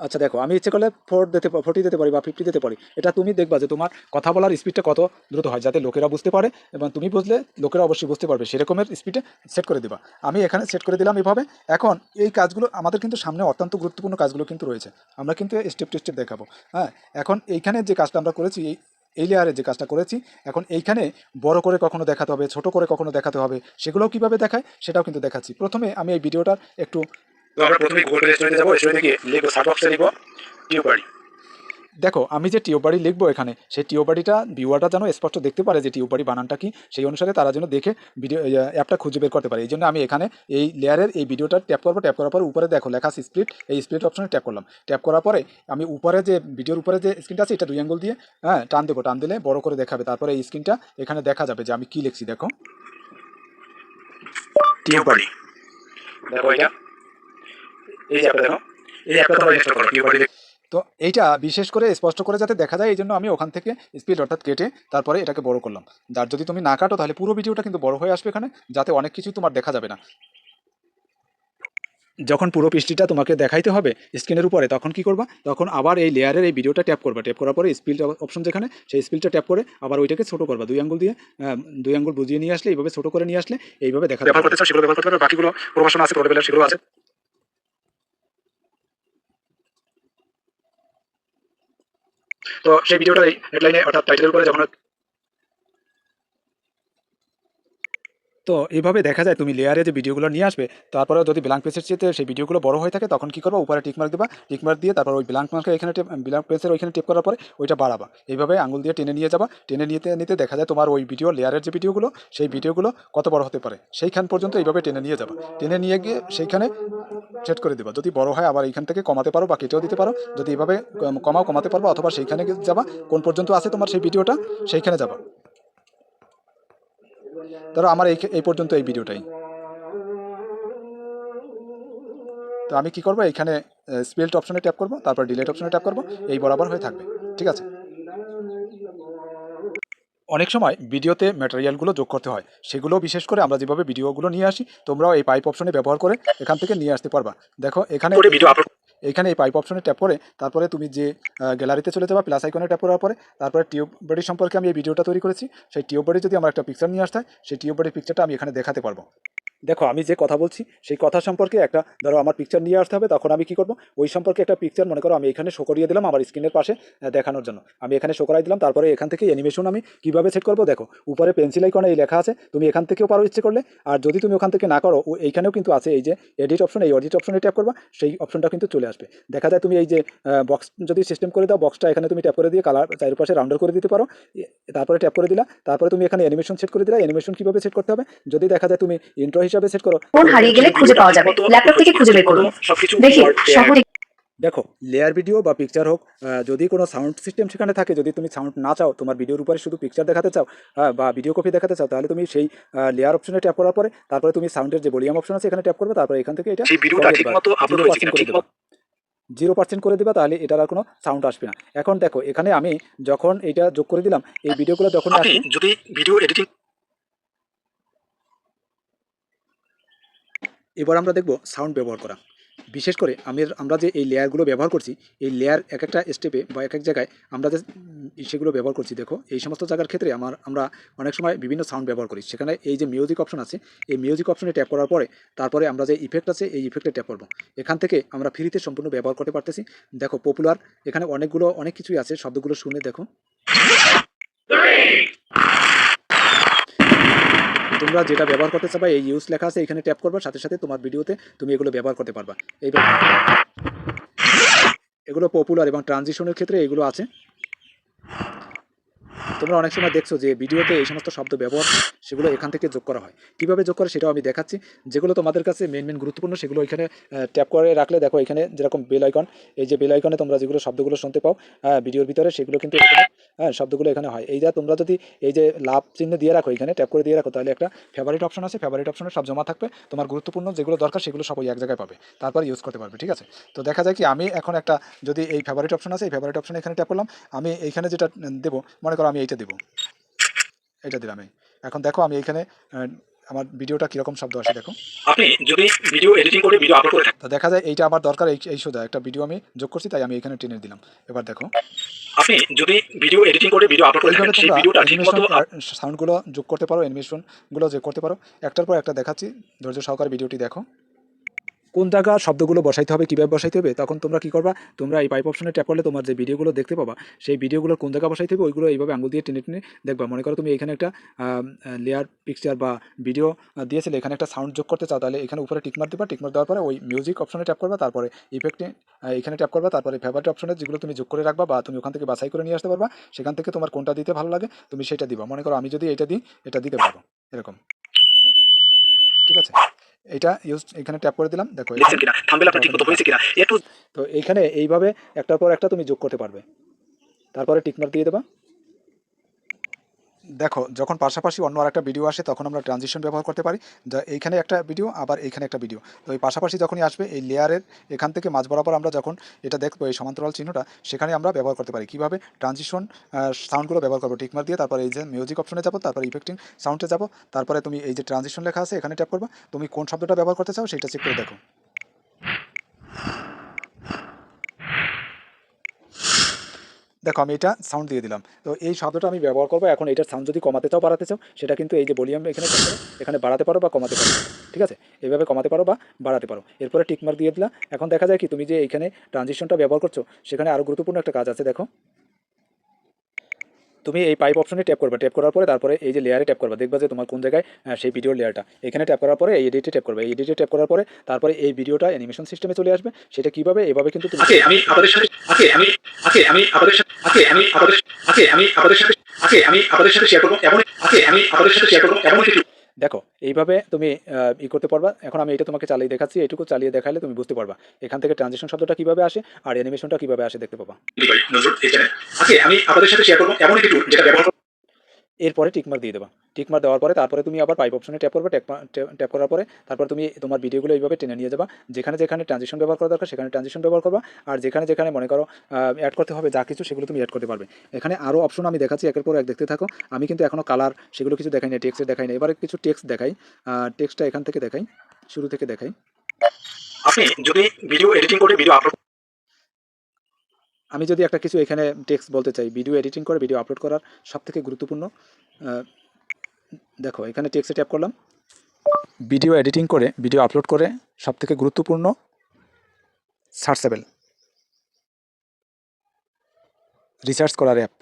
[SPEAKER 1] আচ্ছা দেখো, আমি ইচ্ছে করলে 40 দিতে পারি বা 50 দিতে পারি। এটা তুমি দেখবা যে তোমার কথা বলার স্পিডটা কত দ্রুত হয়, যাতে লোকেরা বুঝতে পারে এবং তুমি বুঝলে লোকেরা অবশ্যই বুঝতে পারবে, সেরকমের স্পিডে সেট করে দিবা। আমি এখানে সেট করে দিলাম এভাবে। এখন এই কাজগুলো আমাদের কিন্তু সামনে অত্যন্ত গুরুত্বপূর্ণ কাজগুলো কিন্তু রয়েছে, আমরা কিন্তু স্টেপ টু স্টেপ দেখাবো। হ্যাঁ, এখন এইখানে যে কাজটা আমরা করেছি, এই লেয়ারে যে কাজটা করেছি, এখন এইখানে বড় করে কখনো দেখাতে হবে, ছোট করে কখনো দেখাতে হবে, সেগুলোও কীভাবে দেখায় সেটাও কিন্তু দেখাচ্ছি। প্রথমে আমি এই ভিডিওটার একটু, তো আমরা প্রথমে গুগল প্লে স্টোরে যাবো, স্টোরে গিয়ে লিখবো, সার্চ বক্সে লিখবো টিউব বাড়ি। দেখো আমি যে টিউব বাড়ি লিখবো এখানে, সেই টিউব বাড়িটা ভিউয়ারটা যেন স্পষ্ট দেখতে পারে যে টিউব বাড়ি বানানটা কি, সেই অনুসারে তারা যেন দেখে ভিডিও অ্যাপটা খুঁজে বের করতে পারে। এই জন্য আমি এখানে এই লেয়ারের এই ভিডিওটা ট্যাপ করবো। ট্যাপ করার পরে উপরে দেখো লেখা আছে স্প্লিট, এই স্প্লিট অপশনে ট্যাপ করলাম। ট্যাপ করার পরে আমি উপরে যে ভিডিওর উপরে যে স্ক্রিনটা আছে এটা 2 আঙ্গুল দিয়ে টান দেবো, টান দিলে বড় করে দেখাবে। তারপরে এই স্ক্রিনটা এখানে দেখা যাবে যে আমি কি লিখছি। দেখো টিউব বাড়ি, দেখো এটা, এই অ্যাপটা দেখো, এই অ্যাপটা তোমরা ইনস্টল করো টিউব বাড়ি। তো এইটা বিশেষ করে স্পষ্ট করে যাতে দেখা যায়, এই জন্য আমি ওখান থেকে স্পিড অর্থাৎ কেটে তারপরে এটাকে বড় করলাম। যার যদি তুমি না কাটো তাহলে পুরো ভিডিওটা কিন্তু বড় হয়ে আসবে এখানে, যাতে অনেক কিছুই তোমার দেখা যাবে না। যখন পুরো পৃষ্ঠটা তোমাকে দেখাইতে হবে স্ক্রিনের উপরে, তখন কি করবা, তখন আবার এই লেয়ারের এই ভিডিওটা ট্যাপ করবা। ট্যাপ করার পরে স্পিড অপশন যেখানে, সেই স্পিডটা ট্যাপ করে আবার ওইটাকে ছোট করবা 2 আঙ্গুল দিয়ে, 2 আঙ্গুল বুঝিয়ে নিয়ে আসলে এইভাবে ছোট করে নিয়ে আসলে এইভাবে দেখা ব্যবহার করতে চাও সেগুলো ব্যবহার করতে পারবে, বাকিগুলো প্রমোশন আছে, প্রোডাক্ট সেগুলো আছে। তো সেই ভিডিওটা এই হেডলাইনে অর্থাৎ টাইটেলের উপরে যখন, তো এইভাবে দেখা যায় তুমি লেয়ারে যে ভিডিওগুলো নিয়ে আসবে, তারপরে যদি ব্ল্যাঙ্ক পেজের চেয়ে সেই ভিডিওগুলো বড় হয়ে থাকে, তখন কী করবো, উপরে টিকমার্ক দেবা, টিকমার্ক দিয়ে তারপর ওই ব্ল্যাঙ্ক মার্কে এখানে ব্ল্যাঙ্ক পেজের ওইখানে টেপ করার পরে ওইটা বাড়াবা। এইভাবে আঙুল দিয়ে টেনে নিয়ে যাবা, টেনে নিতে নিতে দেখা যায় তোমার ওই ভিডিও লেয়ারের যে ভিডিওগুলো, সেই ভিডিওগুলো কত বড় হতে পারে সেইখান পর্যন্ত এইভাবে টেনে নিয়ে যাবা। টেনে নিয়ে গিয়ে সেইখানে সেট করে দেবা। যদি বড় হয় আবার এইখান থেকে কমাতে পারো বা কেটেও দিতে পারো। যদি এইভাবে কমাতে পারবো, অথবা সেইখানে যাবা কোন পর্যন্ত আছে তোমার সেই ভিডিওটা, সেইখানে যাবা। ধরো আমার এই পর্যন্ত এই ভিডিওটাই। তো আমি কি করবো, এখানে স্পেলড অপশনে ট্যাপ করবো, তারপর ডিলেট অপশনে ট্যাপ করবো, এই বরাবর হয়ে থাকবে। ঠিক আছে, অনেক সময় ভিডিওতে ম্যাটেরিয়ালগুলো যোগ করতে হয়, সেগুলো বিশেষ করে আমরা যেভাবে ভিডিওগুলো নিয়ে আসি তোমরাও এই পাইপ অপশনে ব্যবহার করে এখান থেকে নিয়ে আসতে পারবা। দেখো এখানে এখানে এই পাইপ অপশনে ট্যাপ করে তারপরে তুমি যে গ্যালারিতে চলে যাবা, প্লাস আইকনে ট্যাপ করার পরে তারপরে টিউব বডি সম্পর্কে আমি এই ভিডিওটা তৈরি করেছি, সেই টিউব বডি যদি আমার একটা পিকচার নিয়ে আসতে হয় সেই টিউব বডির পিকচারটা আমি এখানে দেখাতে পারবো। দেখো আমি যে কথা বলছি সেই কথা সম্পর্কে একটা ধরো আমার পিকচার নিয়ে আসতে হবে, তখন আমি কি করব, ওই সম্পর্কে একটা পিকচার মনে করো আমি এখানে শো করিয়ে দিলাম আমার স্ক্রিনের পাশে দেখানোর জন্য, আমি এখানে শো করাই দিলাম। তারপরে এখান থেকে অ্যানিমেশন আমি কিভাবে সেট করব, দেখো উপরে পেন্সিল আইকনে এই লেখা আছে, তুমি এখান থেকেও পারো ইচ্ছে করলে। আর যদি তুমি ওখান থেকে না করো, এইখানেও কিন্তু আছে এই যে এডিট অপশন, এই এডিট অপশনে ট্যাপ করবা, সেই অপশনটা কিন্তু চলে আসবে। দেখা যায় তুমি এই যে বক্স যদি সিস্টেম করে দাও, বক্সটা এখানে তুমি ট্যাপ করে দিয়ে কালার চারপাশে রাউন্ডার করে দিতে পারো, তারপরে ট্যাপ করে দিলা, তারপরে তুমি এখানে অ্যানিমেশন সেট করে দিলা। অ্যানিমেশন কিভাবে সেট করতে হবে, যদি দেখা যায় তুমি ইন্ট্রো হিসাবে সেট করো,
[SPEAKER 2] ফোন হারিয়ে গেলে খুঁজে পাওয়া যাবে, ল্যাপটপ থেকে খুঁজে বের করুন। দেখি সহজে।
[SPEAKER 1] দেখো লেয়ার ভিডিও বা পিকচার হোক, যদি কোনো সাউন্ড সিস্টেম সেখানে থাকে, যদি তুমি সাউন্ড না চাও, তোমার ভিডিওর উপরে শুধু পিকচার দেখাতে চাও বা ভিডিও কপি দেখাতে চাও, তাহলে তুমি সেই লেয়ার অপশনে ট্যাপ করার পরে তারপরে তুমি সাউন্ডের যে ভলিউম অপশন আছে এখানে ট্যাপ করবে, তারপরে এখান থেকে এটা 0% করে দেবা, তাহলে এটার আর কোনো সাউন্ড আসবে না। এখন দেখো এখানে আমি যখন এটা যোগ করে দিলাম, এই ভিডিওগুলো যখন আসবে,
[SPEAKER 3] যদি ভিডিও এডিটিং,
[SPEAKER 1] এবার আমরা দেখব সাউন্ড ব্যবহার করা। বিশেষ করে আমরা যে এই লেয়ারগুলো ব্যবহার করছি, এই লেয়ার এক একটা স্টেপে বা এক এক জায়গায় আমরা যে সেগুলো ব্যবহার করছি, দেখো এই সমস্ত জায়গার ক্ষেত্রে আমরা অনেক সময় বিভিন্ন সাউন্ড ব্যবহার করি। সেখানে এই যে মিউজিক অপশন আছে, এই মিউজিক অপশনে ট্যাপ করার পরে তারপরে আমরা যে ইফেক্ট আছে এই ইফেক্টে ট্যাপ করবো। এখান থেকে আমরা ফ্রিতে সম্পূর্ণ ব্যবহার করতে পারতেছি। দেখো পপুলার, এখানে অনেক কিছুই আছে, শব্দগুলো শুনে দেখো। তোমরা যেটা ব্যবহার করতে চাবা এই ইউজ লেখা আছে, এখানে ট্যাপ করবা, সাথে সাথে তোমার ভিডিওতে তুমি এগুলো ব্যবহার করতে পারবা। এগুলো পপুলার এবং ট্রানজিশনের ক্ষেত্রে এগুলো আছে। তোমরা অনেক সময় দেখছো যে ভিডিওতে এই সমস্ত শব্দ ব্যবহার, সেগুলো এখান থেকে যোগ করা হয়। কীভাবে যোগ করে সেটাও আমি দেখাচ্ছি। যেগুলো তোমাদের কাছে মেন গুরুত্বপূর্ণ সেগুলো এখানে ট্যাপ করে রাখলে, দেখো এখানে যেরকম বেল আইকন, এই যে বেল আইকনে তোমরা যেগুলো শব্দগুলো শুনতে পাও ভিডিওর ভিতরে, সেগুলো কিন্তু এখানে শব্দগুলো এখানে হয়। এই যা তোমরা যদি এই যে লাভ চিহ্ন দিয়ে রাখো, এখানে ট্যাপ করে দিয়ে রাখো, তাহলে একটা ফেভারিট অপশন আছে, ফেভারিট অপশনে সব জমা থাকবে, তোমার গুরুত্বপূর্ণ যেগুলো দরকার সেগুলো সবাই এক জায়গায় পাবে, তারপর ইউজ করতে পারবে। ঠিক আছে, তো দেখা যায় কি আমি এখন একটা যদি এই ফেভারিট অপশন আছে, এই ফেভারিট অপশনে এখানে ট্যাপ করলাম, আমি এইখানে যেটা দেবো, মনে করো আমি এইটা দেবো, এটা দিলাম। এখন দেখো আমি এখানে আমার ভিডিওটা কিরকম শব্দ আসে দেখো।
[SPEAKER 3] আপনি যদি ভিডিও এডিটিং করে ভিডিও আপলোড করে থাকেন,
[SPEAKER 1] তো দেখা যায় এইটা আমার দরকার, এই সোজা একটা ভিডিও আমি যোগ করছি, তাই আমি এখানে টেনে দিলাম। এবার দেখো
[SPEAKER 3] আপনি যদি ভিডিও এডিটিং করে ভিডিও আপলোড করে থাকেন, সেই ভিডিওটা ঠিকমতো
[SPEAKER 1] সাউন্ডগুলো যোগ করতে পারো, অ্যানিমেশনগুলো যোগ করতে পারো। একটার পর একটা দেখাচ্ছি, ধৈর্য সহকারে ভিডিওটি দেখো। কোন জায়গা শব্দগুলো বসাইতে হবে, কীভাবে বসাইতে হবে, তখন তোমরা কী করবা, তোমরা এই পাইপ অপশনে ট্যাপ করলে তোমার যে ভিডিওগুলো দেখতে পাবা, সেই ভিডিওগুলোর কোন জায়গা বসাইতে হবে ওইগুলো এইভাবে আঙুল দিয়ে টেনে টেনে দেখবা। মনে করো তুমি এখানে একটা লেয়ার পিকচার বা ভিডিও দিয়েছিলে, এখানে একটা সাউন্ড যোগ করতে চাও, তাহলে এখানে উপরে টিকমার দেবা, টিকমার দেওয়ার পরে ওই মিউজিক অপশনে ট্যাপ করবা, তারপরে ইফেক্টে এখানে ট্যাপ করবা, তারপরে ফেভারিট অপশনে যেগুলো তুমি যোগ করে রাখবা বা তুমি ওখান থেকে বাছাই করে নিয়ে আসতে পারবা, সেখান থেকে তোমার কোনটা দিতে ভালো লাগে তুমি সেটা দিবা। মনে করো আমি যদি এটা দিই, এটা দিতে পারবো এরকম এরকম। ঠিক আছে, এটা ইউজ এখানে ট্যাপ করে দিলাম। দেখো
[SPEAKER 3] দেখছেন কিনা, থাম্বনেল আপনার ঠিকমতো হয়েছে কিনা, একটু
[SPEAKER 1] তো এইখানে এইভাবে একটার পর একটা তুমি যোগ করতে পারবে, তারপরে টিকমার্ক দিয়ে দেবা। দেখো যখন পাশাপাশি অন্য আরেকটা ভিডিও আসে তখন আমরা ট্রানজিশন ব্যবহার করতে পারি। যা এইখানে একটা ভিডিও, আবার এইখানে একটা ভিডিও, তো এই পাশাপাশি যখনই আসবে এই লেয়ারের এখান থেকে মাঝ বরাবর আমরা যখন এটা দেখবো এই সমান্তরাল চিহ্নটা, সেখানে আমরা ব্যবহার করতে পারি। কীভাবে ট্রানজিশন সাউন্ডগুলো ব্যবহার করবো, টিকমার্ক দিয়ে, তারপরে এই যে মিউজিক অপশনে যাবো, তারপরে ইফেক্টিং সাউন্ডে যাবো, তারপরে তুমি এই যে ট্রানজিশন লেখা আছে এখানে ট্যাপ করবা, তুমি কোন শব্দটা ব্যবহার করতে চাও সেটা চেক করে দেখো। দেখো আমি এটা সাউন্ড দিয়ে দিলাম, তো এই শব্দটা আমি ব্যবহার করবো। এখন এটার সাউন্ড যদি কমাতে চাও বাড়াতে চাও, সেটা কিন্তু এই যে ভলিউম এখানে বাড়াতে পারো বা কমাতে পারো। ঠিক আছে, এইভাবে কমাতে পারো বা বাড়াতে পারো। এরপরে টিকমার্ক দিয়ে দিলা। এখন দেখা যায় কি তুমি যে এইখানে ট্রানজিশনটা ব্যবহার করছো, সেখানে আরও গুরুত্বপূর্ণ একটা কাজ আছে। দেখো তুমি এই পাইপ অপশনে ট্যাপ করবে, ট্যাপ করার পরে তারপরে এই যে লেয়ারে ট্যাপ করবে, দেখবা যে তোমার কোন জায়গায় সেই ভিডিওর লেয়ারটা, এখানে ট্যাপ করার পরে এই এডিটে ট্যাপ করবে, এই এডিটে ট্যাপ করার পরে তারপরে এই ভিডিওটা অ্যানিমেশন সিস্টেমে চলে আসবে। সেটা কীভাবে, এভাবে কিন্তু তুমি
[SPEAKER 3] আমি আপনাদের সাথে শেয়ার করবো, এমন কিছু।
[SPEAKER 1] দেখো এইভাবে তুমি করতে পারবা। এখন আমি এটা তোমাকে চালিয়ে দেখাচ্ছি, এইটুকু চালিয়ে দেখালে তুমি বুঝতে পারবা এখান থেকে ট্রানজিশন শব্দটা কীভাবে আসে আর অ্যানিমেশনটা কীভাবে আসে, দেখতে পাবা।
[SPEAKER 3] আমি আপনাদের সাথে শেয়ার করবো এমন কিছু যেটা ব্যবহার।
[SPEAKER 1] এরপরে টিকমার্ক দিয়ে দেবা। টিকমার দেওয়ার পরে তারপরে তুমি আবার পাইপ অপশনে ট্যাপ করবে, ট্যাপ করার পরে তারপর তুমি তোমার ভিডিওগুলো এইভাবে টেনে নিয়ে যাবা, যেখানে যেখানে ট্রানজিশন ব্যবহার করা দরকার সেখানে ট্রানজিশন ব্যবহার করবা, আর যেখানে যেখানে মনে করো অ্যাড করতে হবে যা কিছু সেগুলো তুমি অ্যাড করতে পারবে। এখানে আরও অপশন আমি দেখাচ্ছি, একের পর এক দেখতে থাকো। আমি কিন্তু এখনও কালার সেগুলো কিছু দেখাই না, টেক্সটে দেখাই না, এবারে কিছু টেক্সট দেখাই। টেক্সটটা এখান থেকে দেখাই, শুরু থেকে দেখাই।
[SPEAKER 3] আপনি যদি ভিডিও এডিটিং করে ভিডিও আপলোড
[SPEAKER 1] আমি যদি একটা কিছু এখানে টেক্সট বলতে চাই, ভিডিও এডিটিং করে ভিডিও আপলোড করার সবথেকে গুরুত্বপূর্ণ, দেখো এখানে টেক্সটে ট্যাপ করলাম, ভিডিও এডিটিং করে ভিডিও আপলোড করে সবথেকে গুরুত্বপূর্ণ সার্চেবল রিসার্চ করার অ্যাপ।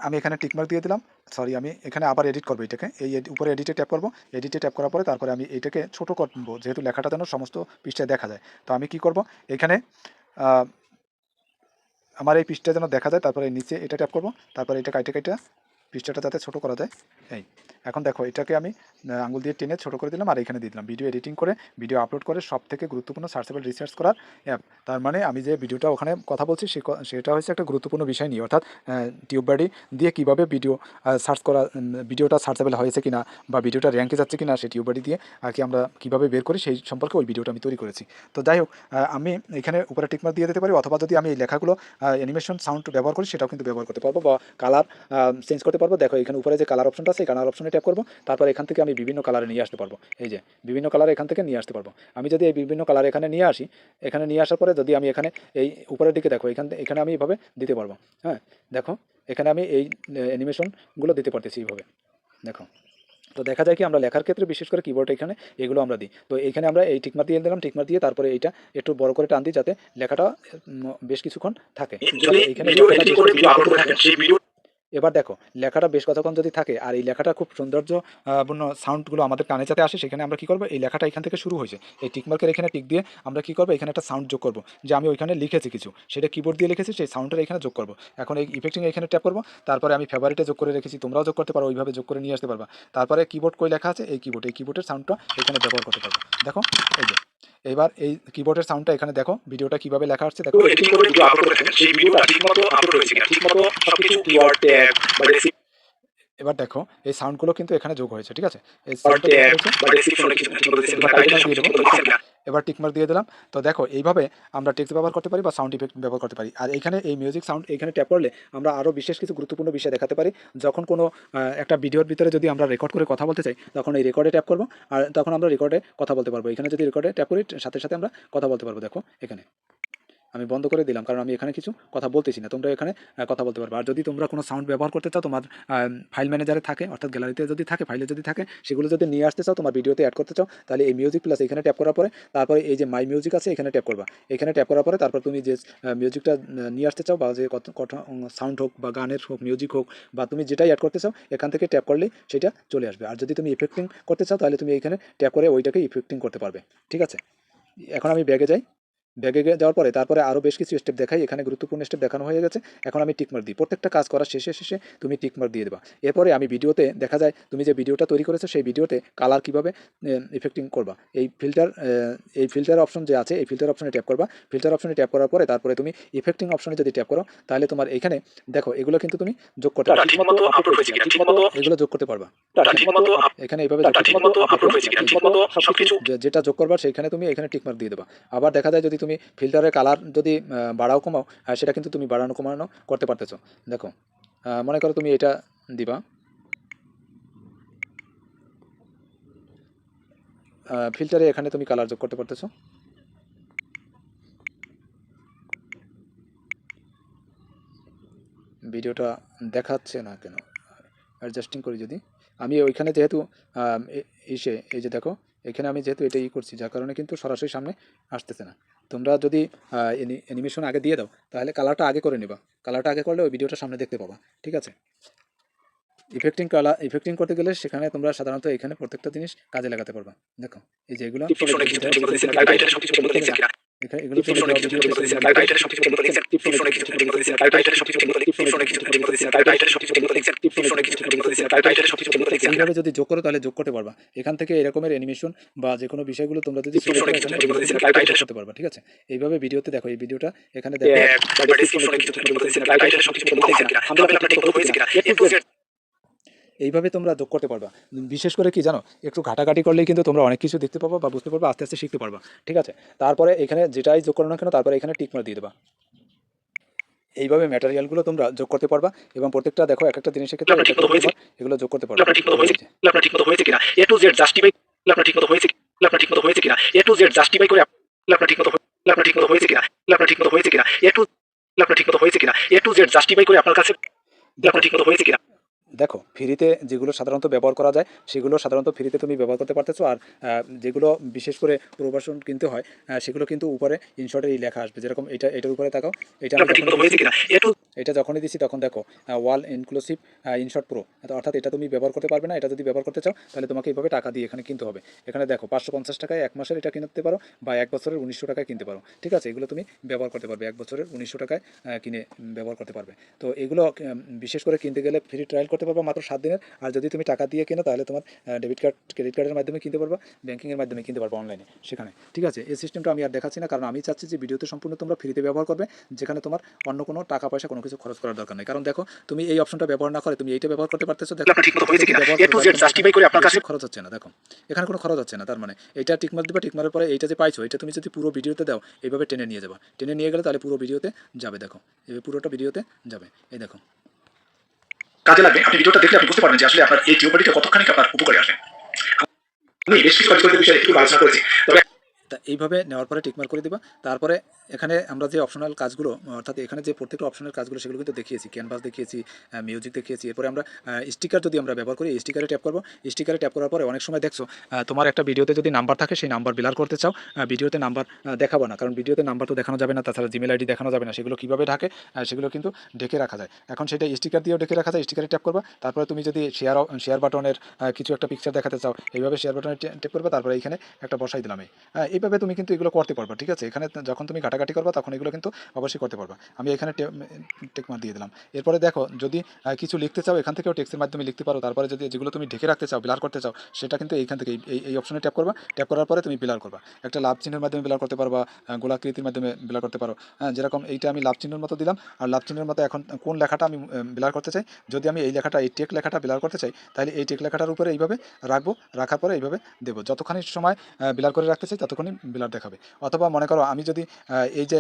[SPEAKER 1] আমি এখানে টিকমার্ক দিয়ে দিলাম, সরি আমি এখানে আবার এডিট করবো এটাকে, এই উপরে এডিটে ট্যাপ করবো, এডিটে ট্যাপ করার পরে তারপরে আমি এটাকে ছোটো করবো যেহেতু লেখাটা যেন সমস্ত পৃষ্ঠায় দেখা যায়। তো আমি কি করব, এখানে আমার এই পৃষ্ঠা যেন দেখা যায়, তারপরে নিচে এটা ট্যাপ করবো, তারপরে এটা কাইটে কাইটে পৃষ্ঠাটা যাতে ছোটো করা যায়। এই এখন দেখো এটাকে আমি আঙুল দিয়ে টেনে ছোটো করে দিলাম আর এখানে দিয়ে দিলাম ভিডিও এডিটিং করে ভিডিও আপলোড করে সবথেকে গুরুত্বপূর্ণ সার্চেবল রিসার্চ করার অ্যাপ। তার মানে আমি যে ভিডিওটা ওখানে কথা বলছি সেটা হচ্ছে একটা গুরুত্বপূর্ণ বিষয় নিয়ে, অর্থাৎ টিউববাডি দিয়ে কীভাবে ভিডিও সার্চ করা, ভিডিওটা সার্চেবল হয়েছে কিনা বা ভিডিওটা র্যাঙ্কে যাচ্ছে কিনা সেই টিউববাডি দিয়ে আর কি আমরা কীভাবে বের করি সেই সম্পর্কে ওই ভিডিওটা আমি তৈরি করেছি। তো যাই হোক, আমি এখানে উপরে টিকমার্ক দিয়ে দিতে পারি, অথবা যদি আমি এই লেখাগুলো অ্যানিমেশন সাউন্ড ব্যবহার করি সেটাও কিন্তু ব্যবহার করতে পারবো, বা কালার চেঞ্জ করতে পারবো। দেখো এখানে উপরে যে কালার অপশনটা আছে এই কালার অপশনে ট্যাপ করবো, তারপর এখান থেকে আমি বিভিন্ন কালারে নিয়ে আসতে পারবো, এই যে বিভিন্ন কালার এখান থেকে নিয়ে আসতে পারবো। আমি যদি এই বিভিন্ন কালার এখানে নিয়ে আসি, এখানে নিয়ে আসার পরে যদি আমি এখানে এই উপরের দিকে দেখো এখানে আমি এইভাবে দিতে পারবো। হ্যাঁ দেখো এখানে আমি এই অ্যানিমেশনগুলো দিতে পারতেছি এইভাবে, দেখো। তো দেখা যায় কি আমরা লেখার ক্ষেত্রে বিশেষ করে কিবোর্ড এখানে এগুলো আমরা দিই। তো এখানে আমরা এই টিকমার্ক দিয়ে দিলাম, টিকমার্ক দিয়ে তারপরে এইটা একটু বড় করে টান দিই যাতে লেখাটা বেশ কিছুক্ষণ থাকে।
[SPEAKER 3] যদি
[SPEAKER 1] এখানে
[SPEAKER 3] ভিডিও এডিটিং করে ভিডিও আপলোড করে থাকেন সেই ভিডিও
[SPEAKER 1] এবার দেখো লেখাটা বেশ কতক্ষণ যদি থাকে আর এই লেখাটা খুব সৌন্দর্যপূর্ণ সাউন্ডগুলো আমাদের কানে যাতে আসে, সেখানে আমরা কী করবো, এই লেখাটা এখান থেকে শুরু হয়েছে এই টিকমার্কের এখানে টিক দিয়ে আমরা কী করবো, এখানে একটা সাউন্ড যোগ করবো, যে আমি ওইখানে লিখেছি কিছু সেটা কিবোর্ড দিয়ে লিখেছি সেই সাউন্ডটা এখানে যোগ করবো। এখন এই ইফেক্টিং এখানে ট্যাপ করবো, তারপরে আমি ফেভারিটে যোগ করে রেখেছি, তোমরাও যোগ করতে পারো, ওইভাবে যোগ করে নিয়ে আসতে পারবা। তারপরে কিবোর্ড কই লেখা আছে এই কিবোর্ডের সাউন্ডটা এখানে ব্যবহার করতে পারবো। দেখো এই যে এবার এই কিবোর্ডের সাউন্ডটা এখানে দেখো ভিডিওটা কিভাবে লেখা আসছে, দেখো
[SPEAKER 3] এডিটিং করে ভিডিও আপলোড করে থাকেন সেই ভিডিওটা ঠিকমতো আপলোড হয়েছে কিনা, ঠিকমতো সবকিছু কিওয়ার্ড ট্যাগ বা
[SPEAKER 1] এবার দেখো এই সাউন্ডগুলো কিন্তু এখানে যোগ হয়েছে, ঠিক আছে। এই এবার টিকমার্ক দিয়ে দিলাম। তো দেখো এইভাবে আমরা টেক্সট ব্যবহার করতে পারি বা সাউন্ড ইফেক্ট ব্যবহার করতে পারি। আর এখানে এই মিউজিক সাউন্ড এখানে ট্যাপ করলে আমরা আরও বিশেষ কিছু গুরুত্বপূর্ণ বিষয় দেখাতে পারি। যখন কোনো একটা ভিডিওর ভিতরে যদি আমরা রেকর্ড করে কথা বলতে চাই তখন এই রেকর্ডে ট্যাপ করবো, আর তখন আমরা রেকর্ডে কথা বলতে পারবো। এখানে যদি রেকর্ডে ট্যাপ করি সাথে সাথে আমরা কথা বলতে পারবো। দেখো এখানে আমি বন্ধ করে দিলাম কারণ আমি এখানে কিছু কথা বলতেছি না, তোমরা এখানে কথা বলতে পারবে। আর যদি তোমরা কোনো সাউন্ড ব্যবহার করতে চাও তোমার ফাইল ম্যানেজারে থাকে, অর্থাৎ গ্যালারিতে যদি থাকে, ফাইলে যদি থাকে, সেগুলো যদি নিয়ে আসতে চাও তোমার ভিডিওতে অ্যাড করতে চাও, তাহলে এই মিউজিক প্লাস এখানে ট্যাপ করার পরে তারপরে এই যে মাই মিউজিক আছে এখানে ট্যাপ করবা। এখানে ট্যাপ করার পরে তারপর তুমি যে মিউজিকটা নিয়ে আসতে চাও বা যে কত সাউন্ড হোক বা গানের হোক মিউজিক হোক বা তুমি যেটাই অ্যাড করতে চাও এখান থেকে ট্যাপ করলেই সেটা চলে আসবে। আর যদি তুমি ইফেক্টিং করতে চাও তাহলে তুমি এখানে ট্যাপ করে ওইটাকে ইফেক্টিং করতে পারবে, ঠিক আছে। এখন আমি ব্যাগে যাই, ব্যাগে যাওয়ার পরে তারপরে আরও বেশ কিছু স্টেপ দেখাই, এখানে গুরুত্বপূর্ণ স্টেপ দেখানো হয়ে গেছে। এখন আমি টিকমার্ক দিই, প্রত্যেকটা কাজ করার শেষে তুমি টিকমার্ক দিয়ে দেবা। এরপরে আমি ভিডিওতে দেখা যায় তুমি যে ভিডিওটা তৈরি করেছো সেই ভিডিওতে কালার কীভাবে ইফেক্টিং করবা, এই ফিল্টার অপশন যে আছে এই ফিল্টার অপশনে ট্যাপ করবা। ফিল্টার অপশনে ট্যাপ করার পরে তারপরে তুমি ইফেক্টিং অপশনে যদি ট্যাপ করো তাহলে তোমার এখানে দেখো এগুলো কিন্তু তুমি যোগ করতে পারবে,
[SPEAKER 3] ঠিকমতো আপলোড হয়েছে কিনা, ঠিকমতো
[SPEAKER 1] এগুলো যোগ করতে পারবা।
[SPEAKER 3] ঠিকমতো
[SPEAKER 1] এখানে এইভাবে
[SPEAKER 3] ঠিকমতো আপলোড হয়েছে কিনা, ঠিকমতো সবকিছু
[SPEAKER 1] যেটা যোগ করবার সেইখানে তুমি এখানে টিকমার্ক দিয়ে দেবা। আবার দেখা যায় যদি তুমি ফিল্টারের কালার যদি বাড়াও কমাও সেটা কিন্তু তুমি বাড়ানো কমানো করতে পারতেছো। দেখো মনে করো তুমি এটা দিবা, ফিল্টারে এখানে তুমি কালার যোগ করতে পারতেছো। ভিডিওটা দেখাচ্ছে না কেন, অ্যাডজাস্টিং করি যদি আমি ওইখানে যেহেতু এই যে দেখো এখানে আমি যেহেতু এটা করছি যার কারণে কিন্তু সরাসরি সামনে আসতেছে না। তোমরা যদি অ্যানিমেশন আগে দিয়ে দাও তাহলে কালারটা আগে করে নেবা, কালারটা আগে করলে ওই ভিডিওটা সামনে দেখতে পাবা, ঠিক আছে। ইফেক্টিং করতে গেলে সেখানে তোমরা সাধারণত এখানে প্রত্যেকটা জিনিস কাজে লাগাতে পারবা। দেখো এই যে এগুলো এগুলো তুমি
[SPEAKER 3] টিপস অনেক কিছু ঠিকমতো দিয়েছেন, টাইটেলে সবকিছু ঠিকমতো লিখছেন, টিপস অনেক কিছু ঠিকমতো দিয়েছেন, টাইটেলে সবকিছু ঠিকমতো লিখছেন, টিপস অনেক কিছু ঠিকমতো দিয়েছেন, টাইটেলে সবকিছু ঠিকমতো লিখছেন, টিপস অনেক কিছু ঠিকমতো দিয়েছেন, টাইটেলে সবকিছু ঠিকমতো লিখছেন।
[SPEAKER 1] এইভাবে যদি যোগ করো তাহলে যোগ করতে পারবা। এখান থেকে এরকমের অ্যানিমেশন বা যে কোনো বিষয়গুলো তোমরা যদি
[SPEAKER 3] টিপস অনেক কিছু ঠিকমতো দিয়েছেন, টাইটেলে
[SPEAKER 1] করতে পারবা। ঠিক আছে, এইভাবে ভিডিওতে দেখো, এই ভিডিওটা এখানে দেখো,
[SPEAKER 3] টিপস অনেক কিছু ঠিকমতো দিয়েছেন, টাইটেলে সবকিছু ঠিকমতো লিখছেন কিনা, থাম্বনেলটা ঠিকমতো হয়েছে কিনা, এ টু জেড
[SPEAKER 1] এইভাবে তোমরা যোগ করতে পারবা। বিশেষ করে কি জানো, একটু ঘাটাঘাটি করলেই কিন্তু তোমরা অনেক কিছু দেখতে পাবা বা বুঝতে পারবা, আস্তে আস্তে শিখতে পারবা। ঠিক আছে, তারপরে এখানে যেটাই যোগ করো না কেন, তারপরে এখানে টিক মার দিয়ে দেবা। এইভাবে ম্যাটেরিয়ালগুলো তোমরা যোগ করতে পারবা এবং প্রত্যেকটা দেখো এক একটা জিনিসের ক্ষেত্রে
[SPEAKER 3] আপনার ঠিকমতো হয়েছে,
[SPEAKER 1] এগুলো যোগ করতে পারবা।
[SPEAKER 3] আপনার ঠিকমতো হয়েছে, আপনার ঠিকমতো হয়েছে কিনা, এ টু জেড জাস্টিফাই, আপনার ঠিকমতো হয়েছে, আপনার ঠিকমতো হয়েছে কিনা, এ টু জেড জাস্টিফাই করে, আপনার ঠিকমতো আপনার ঠিকমতো হয়েছে কিনা, আপনার ঠিকমতো হয়েছে কিনা, এ টু আপনার ঠিকমতো হয়েছে কিনা, এ টু জেড জাস্টিফাই করে আপনার কাছে আপনার ঠিকমতো হয়েছে কিনা।
[SPEAKER 1] দেখো, ফ্রিতে যেগুলো সাধারণত ব্যবহার করা যায় সেগুলো সাধারণত ফ্রিতে তুমি ব্যবহার করতে পারতেছো। আর যেগুলো বিশেষ করে প্রবাসন কিনতে হয়, সেগুলো কিন্তু উপরে ইনশর্টের এই লেখা আসবে। যেরকম এটার উপরে তাকাও, এটা আমি
[SPEAKER 3] আপনার ঠিকমতো
[SPEAKER 1] যখনই
[SPEAKER 3] হয়েছে
[SPEAKER 1] দিছি,
[SPEAKER 3] কিনা, এ টু
[SPEAKER 1] এটা যখনই দিছি তখন দেখো ওয়াল ইনক্লুসিভ ইনশর্ট প্রো, অর্থাৎ এটা তুমি ব্যবহার করতে পারবে না। এটা যদি ব্যবহার করতে চাও তাহলে তোমাকে এইভাবে টাকা দিয়ে এখানে কিনতে হবে। এখানে দেখো 550 টাকায় 1 মাসের এটা কিনতে পারো বা 1 বছরের 1900 টাকায় কিনতে পারো। ঠিক আছে, এগুলো তুমি ব্যবহার করতে পারবে 1 বছরের 1900 টাকায় কিনে ব্যবহার করতে পারবে। তো এগুলো বিশেষ করে কিনতে গেলে ফ্রি ট্রায়াল করতে পারবে মাত্র 7 দিনের। আর যদি তুমি টাকা দিয়ে কেনো তাহলে তোমার ডেবিট কার্ড ক্রেডিট কার্ডের মাধ্যমে কিনতে পারবা, ব্যাঙ্কিংয়ের মাধ্যমে কিনতে পারবা অনলাইনে সেখানে। ঠিক আছে, এই সিস্টেমটা আমি আর দেখাচ্ছি না, কারণ আমি চাচ্ছি যে ভিডিওতে সম্পূর্ণ তোমরা ফ্রিতে ব্যবহার করবে, যেখানে তোমার অন্য কোনো টাকা পয়সা কোনো কিছু খরচ করার দরকার নেই। কারণ দেখো, তুমি এই অপশনটা ব্যবহার না করে তুমি এইটা ব্যবহার করতে পারতেছো। দেখো,
[SPEAKER 3] আপনার ঠিকমতো হয়েছে কিনা,
[SPEAKER 1] ব্যবহার
[SPEAKER 3] এ
[SPEAKER 1] করো
[SPEAKER 3] টু
[SPEAKER 1] তাহলে
[SPEAKER 3] জেড
[SPEAKER 1] তোমার
[SPEAKER 3] জাস্টিফাই করে আপনার কাছে
[SPEAKER 1] বেশি খরচ হচ্ছে না। দেখো, এখানে কোনো খরচ হচ্ছে না। তার মানে এইটা টিকমার দিবা, টিকমারের পরে এইটা যে পাইছো এটা তুমি যদি পুরো ভিডিওতে দাও, এইভাবে টেনে নিয়ে যাবা, টেনে নিয়ে গেলে তাহলে পুরো ভিডিওতে যাবে। দেখো, এই পুরোটা ভিডিওতে যাবে। এই দেখো,
[SPEAKER 3] কাজে লাগবে। আপনি ভিডিওটা দেখলে আপনি বুঝতে পারবেন যে আসলে আপনার এই জিওপলিটা কতখানি আপনার উপকারে আসে। আমি বেশ কিছু কার্যকরী বিষয়ে একটু আলোচনা করেছি, তবে
[SPEAKER 1] তা এইভাবে নেওয়ার পরে টিকমার্ক করে দিবা। তারপরে এখানে আমরা যে অপশনাল কাজগুলো, অর্থাৎ এখানে যে প্রত্যেকটা অপশনাল কাজগুলো সেগুলো কিন্তু দেখিয়েছি, ক্যানভাস দেখিয়েছি, মিউজিক দেখিয়েছি। এরপরে আমরা স্টিকার যদি আমরা ব্যবহার করি, স্টিকারে ট্যাপ করবো। স্টিকারে ট্যাপ করার পরে অনেক সময় দেখছো তোমার একটা ভিডিওতে যদি নাম্বার থাকে, সেই নাম্বার বিলার করতে চাও, ভিডিওতে নাম্বার দেখাবো না, কারণ ভিডিওতে নাম্বার তো দেখানো যাবে না, তাছাড়া জিমেল আইডি দেখানো যাবে না। সেগুলো কীভাবে ঢাকে, সেগুলো কিন্তু ঢেকে রাখা যায়। এখন সেটা স্টিকার দিয়েও ঢেকে রাখা যায়। স্টিকারে ট্যাপ করবা, তারপরে তুমি যদি শেয়ার বাটনের কিছু একটা পিকচার দেখাতে চাও, এইভাবে শেয়ার বাটনে ট্যাপ করবা, তারপরে এখানে একটা বসাই দিলাম। এইভাবে তুমি কিন্তু এগুলো করতে পারবা। ঠিক আছে, এখানে যখন তুমি ঘাটাঘাটি করবা তখন এগুলো কিন্তু অবশ্যই করতে পারবা। আমি এখানে টেকমার্ক দিয়ে দিলাম। এরপরে দেখো, যদি কিছু লিখতে চাও এখান থেকেও টেক্সটের মাধ্যমে লিখতে পারো। তারপরে যদি যেগুলো তুমি ঢেকে রাখতে চাও, ব্লার করতে চাও, সেটা কিন্তু এইখান থেকে এই অপশনে ট্যাপ করবা। ট্যাপ করার পরে তুমি ব্লার করবা। একটা লাভ চিহ্নের মাধ্যমে ব্লার করতে পারবা, গোলাকৃতির মাধ্যমে ব্লার করতে পারো। যেরকম এইটা আমি লাভ চিহ্নের মতো দিলাম। আর লাভ চিহ্নের মতো এখন কোন লেখাটা আমি ব্লার করতে চাই, যদি আমি এই লেখাটা, এই টেক লেখাটা ব্লার করতে চাই, তাহলে এই টেক লেখাটার উপরে এইভাবে রাখবো, রাখার পরে এইভাবে দেবো। যতক্ষণ সময় ব্লার করে রাখতে চাই ততক্ষণই ব্লার দেখাবে। অথবা মনে করো আমি যদি এই যে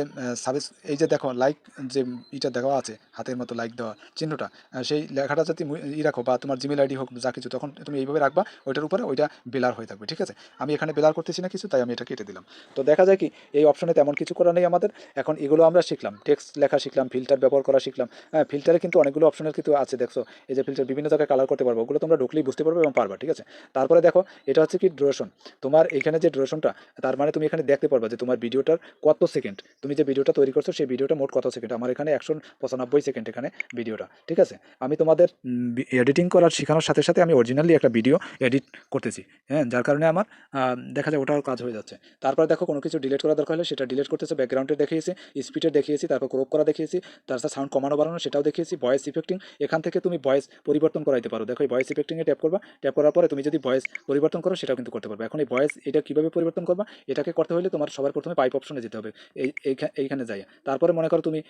[SPEAKER 1] এই যে দেখো লাইক যে ইটা দেওয়া আছে হাতের মতো লাইক দেওয়া চিহ্নটা, সেই লেখাটা যদি রাখো বা তোমার জিমেল আইডি হোক যা কিছু, তখন তুমি এইভাবে রাখবা, ওইটার উপরে ওইটা বেলার হয়ে থাকবে। ঠিক আছে, আমি এখানে বেলার করতেছি না কিছু, তাই আমি এটা কেটে দিলাম। তো দেখা যায় কি, এই অপশনে তেমন কিছু করা নেই আমাদের। এখন এগুলো আমরা শিখলাম, টেক্সট লেখা শিখলাম, ফিল্টার ব্যবহার করা শিখলাম। ফিল্টারে কিন্তু অনেকগুলো অপশনের কিন্তু আছে, দেখছো এই যে ফিল্টার বিভিন্ন জায়গায় কালার করতে পারবো, ওগুলো তোমরা ঢুকলেই বুঝতে পারবে এবং পারবা। ঠিক আছে, তারপরে দেখো, এটা হচ্ছে কি ডিউরেশন। তোমার এখানে যে ডিউরেশনটা, তার মানে তুমি এখানে দেখতে পারবা যে তোমার ভিডিওটার কত সেকেন্ড, তুমি যে ভিডিওটা তৈরি করছো সেই ভিডিওটা মোট কত সেকেন্ড। আমার এখানে 195 সেকেন্ড এখানে ভিডিওটা। ঠিক আছে, আমি তোমাদের এডিটিং করার শেখানোর সাথে সাথে আমি অরিজিনালি একটা ভিডিও এডিট করতেছি। হ্যাঁ, যার কারণে আমার দেখা যায় ওটাও কাজ হয়ে যাচ্ছে। তারপরে দেখো, কোনো কিছু ডিলিট করা দরকার হলে সেটা ডিলিট করতেছে, ব্যাকগ্রাউন্ডে দেখিয়েছি, স্পিডে দেখিয়েছি, তারপর ক্রপ করা দেখিয়েছি, তারপর সাউন্ড কমানো বাড়ানো সেটাও দেখিয়েছি, ভয়েস ইফেক্টিং, এখান থেকে তুমি ভয়েস পরিবর্তন করাইতে পারো। দেখো, এই ভয়েস ইফেক্টিংয়ে ট্যাপ করবা, ট্যাপ করার পরে তুমি যদি ভয়েস পরিবর্তন করো সেটাও কিন্তু করতে পারবে। এখন এই ভয়েস এটা কীভাবে পরিবর্তন করবা, এটাকে করতে হলে তোমার সবার প্রথমে পাইপ অপশনে যেতে হবে, এইখানে যাই। তারপরে মনে করো তুমি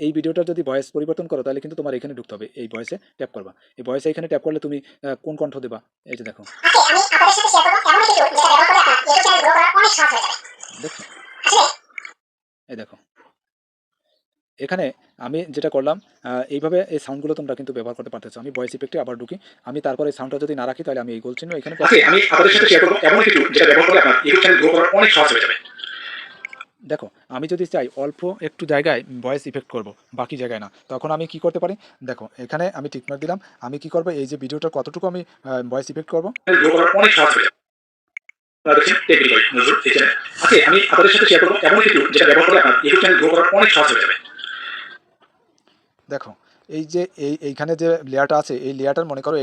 [SPEAKER 1] এই ভিডিওটার যদি ভয়েস পরিবর্তন করো, তাহলে কিন্তু তোমার এখানে ঢুকতে হবে, এই ভয়েসে ট্যাপ করবা। এই ভয়েসে এখানে ট্যাপ করলে তুমি কোন কণ্ঠ দেবা, এই যে দেখো, দেখছো, এই দেখো এখানে আমি যেটা করলাম, এইভাবে এই সাউন্ডগুলো তোমরা কিন্তু ব্যবহার করতে পারতেছো। আমি ভয়েস ইফেক্টে আবার ঢুকি, আমি তারপরে এই সাউন্ডটা যদি না রাখি তাহলে আমি এই গোল চিহ্ন এখানে
[SPEAKER 3] আমি আপনাদের সাথে শেয়ার করব এমন কিছু যেটা ব্যবহার করে আপনার ইউটিউব চ্যানেল গ্রো করার অনেক সহজ হয়ে যাবে।
[SPEAKER 1] দেখো, আমি যদি চাই অল্প একটু জায়গায় ভয়েস ইফেক্ট করব, বাকি জায়গায় না, তখন আমি কি করতে পারি, দেখো এখানে আমি টিকমার্ক দিলাম। আমি কি করব, এই যে ভিডিওটা কতটুকু আমি ভয়েস ইফেক্ট করব,
[SPEAKER 3] গ্রো করার অনেক সহজ হয়ে যাবে। আপনারা দেখছেন টেকনিক্যাল নজরুল এই চ্যানেল। আমি আপনাদের সাথে শেয়ার করব এমন কিছু যেটা ব্যবহার করে আপনার ইউটিউব চ্যানেল গ্রো করার অনেক সহজ হয়ে যাবে।
[SPEAKER 1] দেখো এই যে এইখানে যে লেয়ারটা আছে, এই লেয়ারটার মনে করো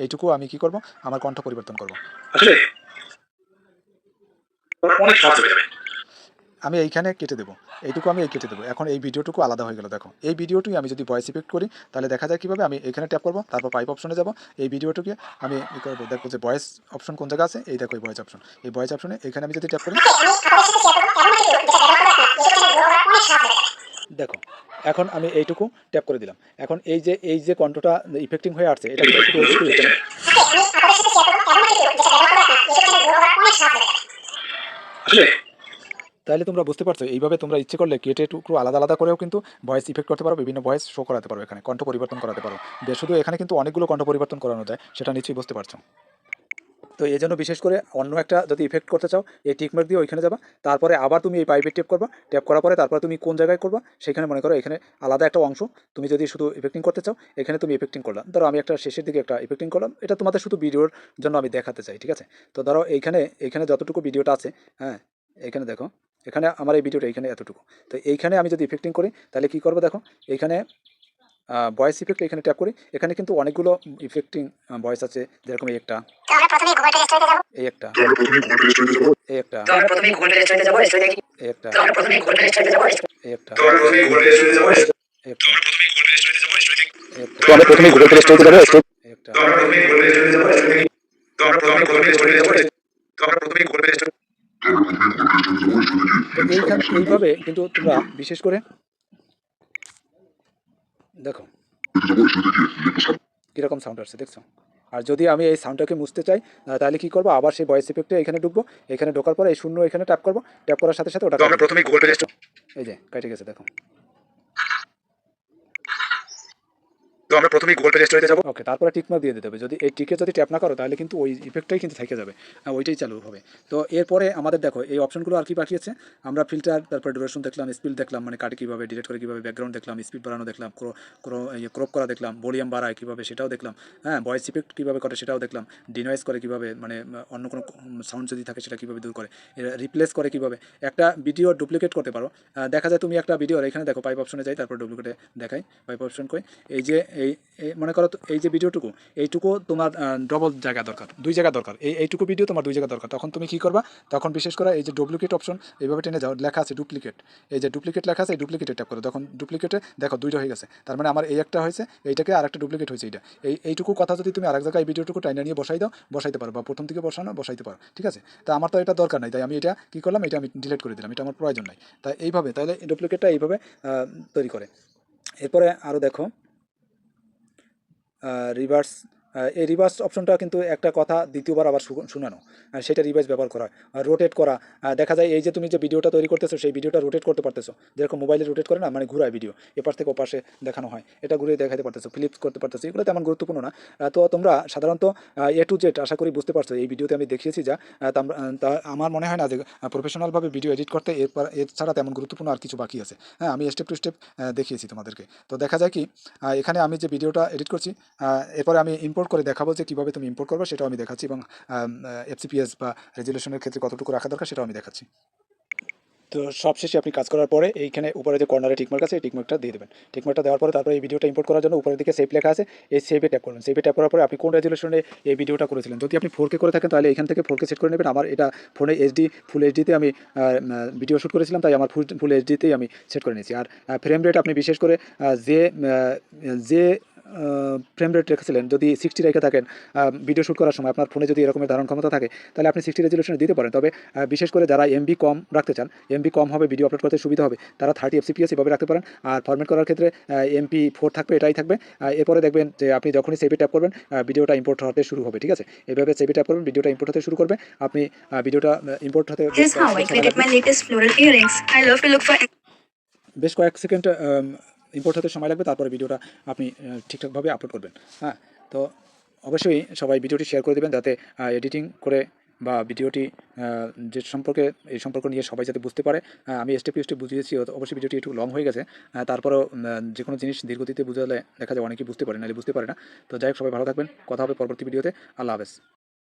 [SPEAKER 1] এইটুকু আমি কি করব, আমার কণ্ঠ পরিবর্তন করব।
[SPEAKER 3] আসলে অনেক সহজ হয়ে যাবে।
[SPEAKER 1] আমি এইখানে কেটে দেবো, এইটুকু আমি কেটে দেবো। এখন এই ভিডিওটুকু আলাদা হয়ে গেল। দেখো এই ভিডিওটুই আমি যদি ভয়েস ইফেক্ট করি তাহলে দেখা যায় কীভাবে, আমি এখানে ট্যাপ করবো, তারপর পাইপ অপশনে যাব, এই ভিডিওটুকে আমি ই করবো, দেখবো যে ভয়েস অপশন কোন জায়গা আছে, এই দেখো এই ভয়েস অপশন, এই ভয়েস অপশনে এখানে আমি যদি ট্যাপ করি, দেখো এখন আমি এইটুকু ট্যাপ করে দিলাম। এখন এই যে কণ্ঠটা ইফেক্টিং হয়ে আসছে, এটা কিন্তু শুধু ওই স্পিড। তাহলে তোমরা বুঝতে পারছো, এইভাবে তোমরা ইচ্ছে করলে কেটে টুকরো আলাদা আলাদা করেও কিন্তু ভয়েস ইফেক্ট করতে পারো, বিভিন্ন ভয়েস শো করাতে পারো, এখানে কণ্ঠ পরিবর্তন করাতে পারো। শুধু এখানে কিন্তু অনেকগুলো কণ্ঠ পরিবর্তন করানো যায়, সেটা নিশ্চয়ই বুঝতে পারছো। তো এই জন্য বিশেষ করে অন্য একটা যদি ইফেক্ট করতে চাও, এই টিকমার্ক দিয়ে ওইখানে যাবা, তারপরে আবার তুমি এই পাইপে ট্যাপ করবা, ট্যাপ করার পরে তারপরে তুমি কোন জায়গায় করবা, সেখানে মনে করো এখানে আলাদা একটা অংশ তুমি যদি শুধু ইফেক্টিং করতে চাও, এখানে তুমি ইফেক্টিং করলাম। ধরো আমি একটা শেষের দিকে একটা ইফেক্টিং করলাম, এটা তোমাদের শুধু ভিডিওর জন্য আমি দেখাতে চাই, ঠিক আছে। তো ধরো এইখানে যতটুকু ভিডিওটা আছে, হ্যাঁ এখানে দেখো, এখানে আমার এই ভিডিওটা এখানে এতটুকু। তো এইখানে আমি যদি ইফেক্টিং করি তাহলে কী করবো, দেখো এইখানে ভয়েস ইফেক্ট এখানে ট্যাপ করি, এখানে কিন্তু অনেকগুলো ইফেক্টিং ভয়েস আছে, যেরকম এই একটা, এই একটা, এই একটা, এই একটা, এই একটা,
[SPEAKER 3] তো আমরা প্রথমে গুগল প্লে স্টোরে যাব,
[SPEAKER 1] এই একটা। তো এইভাবে কিন্তু তোমরা বিশেষ করে দেখো কীরকম সাউন্ড আসছে, দেখছো। আর যদি আমি এই সাউন্ডটাকে মুছতে চাই তাহলে কী করবো, আবার সেই ভয়েস ইফেক্টে এখানে ঢুকবো, এখানে ঢোকার পরে এই শূন্য এখানে ট্যাপ করবো, ট্যাপ করার সাথে সাথে ওটা
[SPEAKER 3] তো আমরা প্রথমে গুগল প্লে স্টোর,
[SPEAKER 1] এই যে কেটে গেছে, দেখো।
[SPEAKER 3] তো আমরা প্রথমে গুগল প্লে স্টোরে যাব।
[SPEAKER 1] ওকে, তারপরে টিকমার্ক দিয়ে দিতে হবে। যদি এই টিকে যদি ট্যাপ না করো তাহলে কিন্তু ওই ইফেক্টটাই কিন্তু থেকে যাবে, ওইটাই চালু হবে। তো এরপরে আমাদের দেখো এই অপশনগুলো আর কি বাকি আছে, আমরা ফিল্টার, তারপর ডিউরেশন দেখলাম, স্পিড দেখলাম, মানে কাটে কীভাবে ডিলিট করে, কীভাবে ব্যাকগ্রাউন্ড দেখলাম, স্পিড বাড়ানো দেখলাম, ক্রপ করা দেখলাম, ভলিউম বাড়ায় কীভাবে সেটাও দেখলাম, হ্যাঁ ভয়েস ইফেক্ট কীভাবে করে সেটাও দেখলাম, ডিনয়েজ করে কীভাবে, মানে অন্য কোনো সাউন্ড যদি থাকে সেটা কীভাবে দূর করে, রিপ্লেস করে কীভাবে, একটা ভিডিও ডুপ্লিকেট করতে পারো। দেখা যায় তুমি একটা ভিডিওর এখানে দেখো পাইপ অপশনে যাই, তারপর ডুপ্লিকেটে দেখাই, পাইপ অপশন করে এই যে মনে করো তো এই যে ভিডিওটুকু, এইটুকু তোমার ডবল জায়গা দরকার, দুই জায়গা দরকার, এইটুকু ভিডিও তোমার দুই জায়গা দরকার, তখন তুমি কী করবা, তখন বিশেষ করে এই যে ডুপ্লিকেট অপশন এইভাবে টেনে যাও, লেখা আছে ডুপ্লিকেট, এই যে ডুপ্লিকেট লেখা আছে, এই ডুপ্লিকেটে ট্যাপ করো, তখন ডুপ্লিকেটে দেখো দুইটা হয়ে গেছে, তার মানে আমার এই একটা হয়েছে, এইটাকে আর একটা ডুপ্লিকেট হয়েছে, এইটুকু কথা যদি তুমি আরেক জায়গায় এই ভিডিওটুকু টাইনা নিয়ে বসাইতে পারো, বা প্রথম থেকে বসাইতে পারো, ঠিক আছে। তা আমার তো এটা দরকার নাই, তাই আমি এটা কী করলাম, এটা আমি ডিলিট করে দিলাম, এটা আমার প্রয়োজন নাই। তাই এইভাবে, তাহলে ডুপ্লিকেটটা এইভাবে তৈরি করে। এরপরে আরও দেখো রিভার্স, এই রিভার্স অপশনটা কিন্তু একটা কথা দ্বিতীয়বার আবার শোনানো, সেটা রিভার্স ব্যবহার করা হয়। রোটেট করা, দেখা যায় এই যে তুমি যে ভিডিওটা তৈরি করতেছো সেই ভিডিওটা রোটেট করতে পারতেছো, যেরকম মোবাইলে রোটেট করে না, মানে ঘুরায় ভিডিও, এপাশ থেকে ওপাশে দেখানো হয়, এটা ঘুরিয়ে দেখাতে পারতেছো, ফ্লিপস করতে পারতেছো, এগুলো তেমন গুরুত্বপূর্ণ না। তো তোমরা সাধারণত এ টু জেড আশা করি বুঝতে পারছো, এই ভিডিওতে আমি দেখিয়েছি যা, তা আমার মনে হয় না যে প্রফেশনালভাবে ভিডিও এডিট করতে এছাড়া তেমন গুরুত্বপূর্ণ আর কিছু বাকি আছে। হ্যাঁ, আমি স্টেপ টু স্টেপ দেখিয়েছি তোমাদেরকে। তো দেখা যায় কি, এখানে আমি যে ভিডিওটা এডিট করছি, এরপরে আমি ইম্পোর্ট করে দেখাবো যে কীভাবে তুমি ইম্পোর্ট করবে, সেটাও আমি দেখাচ্ছি, এবং এফসিপিএস বা রেজুলেশনের ক্ষেত্রে কতটুকু রাখা দরকার সেটাও আমি দেখাচ্ছি। তো সবশেষে আপনি কাজ করার পরে এইখানে উপরে যে কর্নারে টিকমার্ক আছে, এই টিকমার্কটা দিয়ে দেবেন। টিকমার্কটা দেওয়ার পরে তারপরে এই ভিডিওটা ইম্পোর্ট করার জন্য উপরের দিকে সেভ লেখা আছে, এই সেভে ট্যাপ করবেন। সেভে ট্যাপ করার পরে আপনি কোন রেজুলেশনে এই ভিডিওটা করেছিলেন, যদি আপনি 4K করে থাকেন তাহলে এখান থেকে 4K সেট করে নেবেন। আমার এটা ফোনে ফুল এইচডিতে আমি ভিডিও শ্যুট করেছিলাম, তাই আমার ফুল এইচডিতেই আমি সেট করে নিয়েছি। আর ফ্রেম রেট আপনি বিশেষ করে যে ফ্রেম রেট রেখেছিলেন, যদি 60 রেখে থাকেন ভিডিও শ্যুট করার সময়, আপনার ফোনে যদি এরকমের ধারণ ক্ষমতা থাকে তাহলে আপনি 60 রেজুলেশনে দিতে পারেন। তবে বিশেষ করে যারা এমবি কম রাখতে চান, এমবি কম হবে, ভিডিও আপলোড করতে সুবিধা হবে, তারা 30 fps এভাবে রাখতে পারেন। আর ফরম্যাট করার ক্ষেত্রে MP4 থাকবে, এটাই থাকবে। এরপরে দেখবেন যে আপনি যখনই সেভে ট্যাপ করবেন ভিডিওটা ইম্পোর্ট হতে শুরু হবে, ঠিক আছে। এভাবে সেভে ট্যাপ করবেন, ভিডিওটা ইম্পোর্ট হতে শুরু করবে, আপনি ভিডিওটা ইম্পোর্ট হতে
[SPEAKER 2] Here's how I created my latest floral earrings. I love to look for
[SPEAKER 1] বেশ কয়েক সেকেন্ড ইম্পোর্ট হতে সময় লাগবে, তারপরে ভিডিওটা আপনি ঠিকঠাকভাবে আপলোড করবেন। হ্যাঁ, তো অবশ্যই সবাই ভিডিওটি শেয়ার করে দেবেন, যাতে এডিটিং করে বা ভিডিওটি যে সম্পর্কে, এই সম্পর্ক নিয়ে সবাই যাতে বুঝতে পারে। আমি স্টেপ টু স্টেপ বুঝিয়েছি, অবশ্যই ভিডিওটি একটু লং হয়ে গেছে, তারপরেও যে কোনো জিনিস দীর্ঘতিতে বুঝালে দেখা যায় অনেকেই বুঝতে পারে, নাহলে বুঝতে পারে না। তো যাই হোক, সবাই ভালো থাকবেন, কথা হবে পরবর্তী ভিডিওতে। আল্লাহ হাফেজ।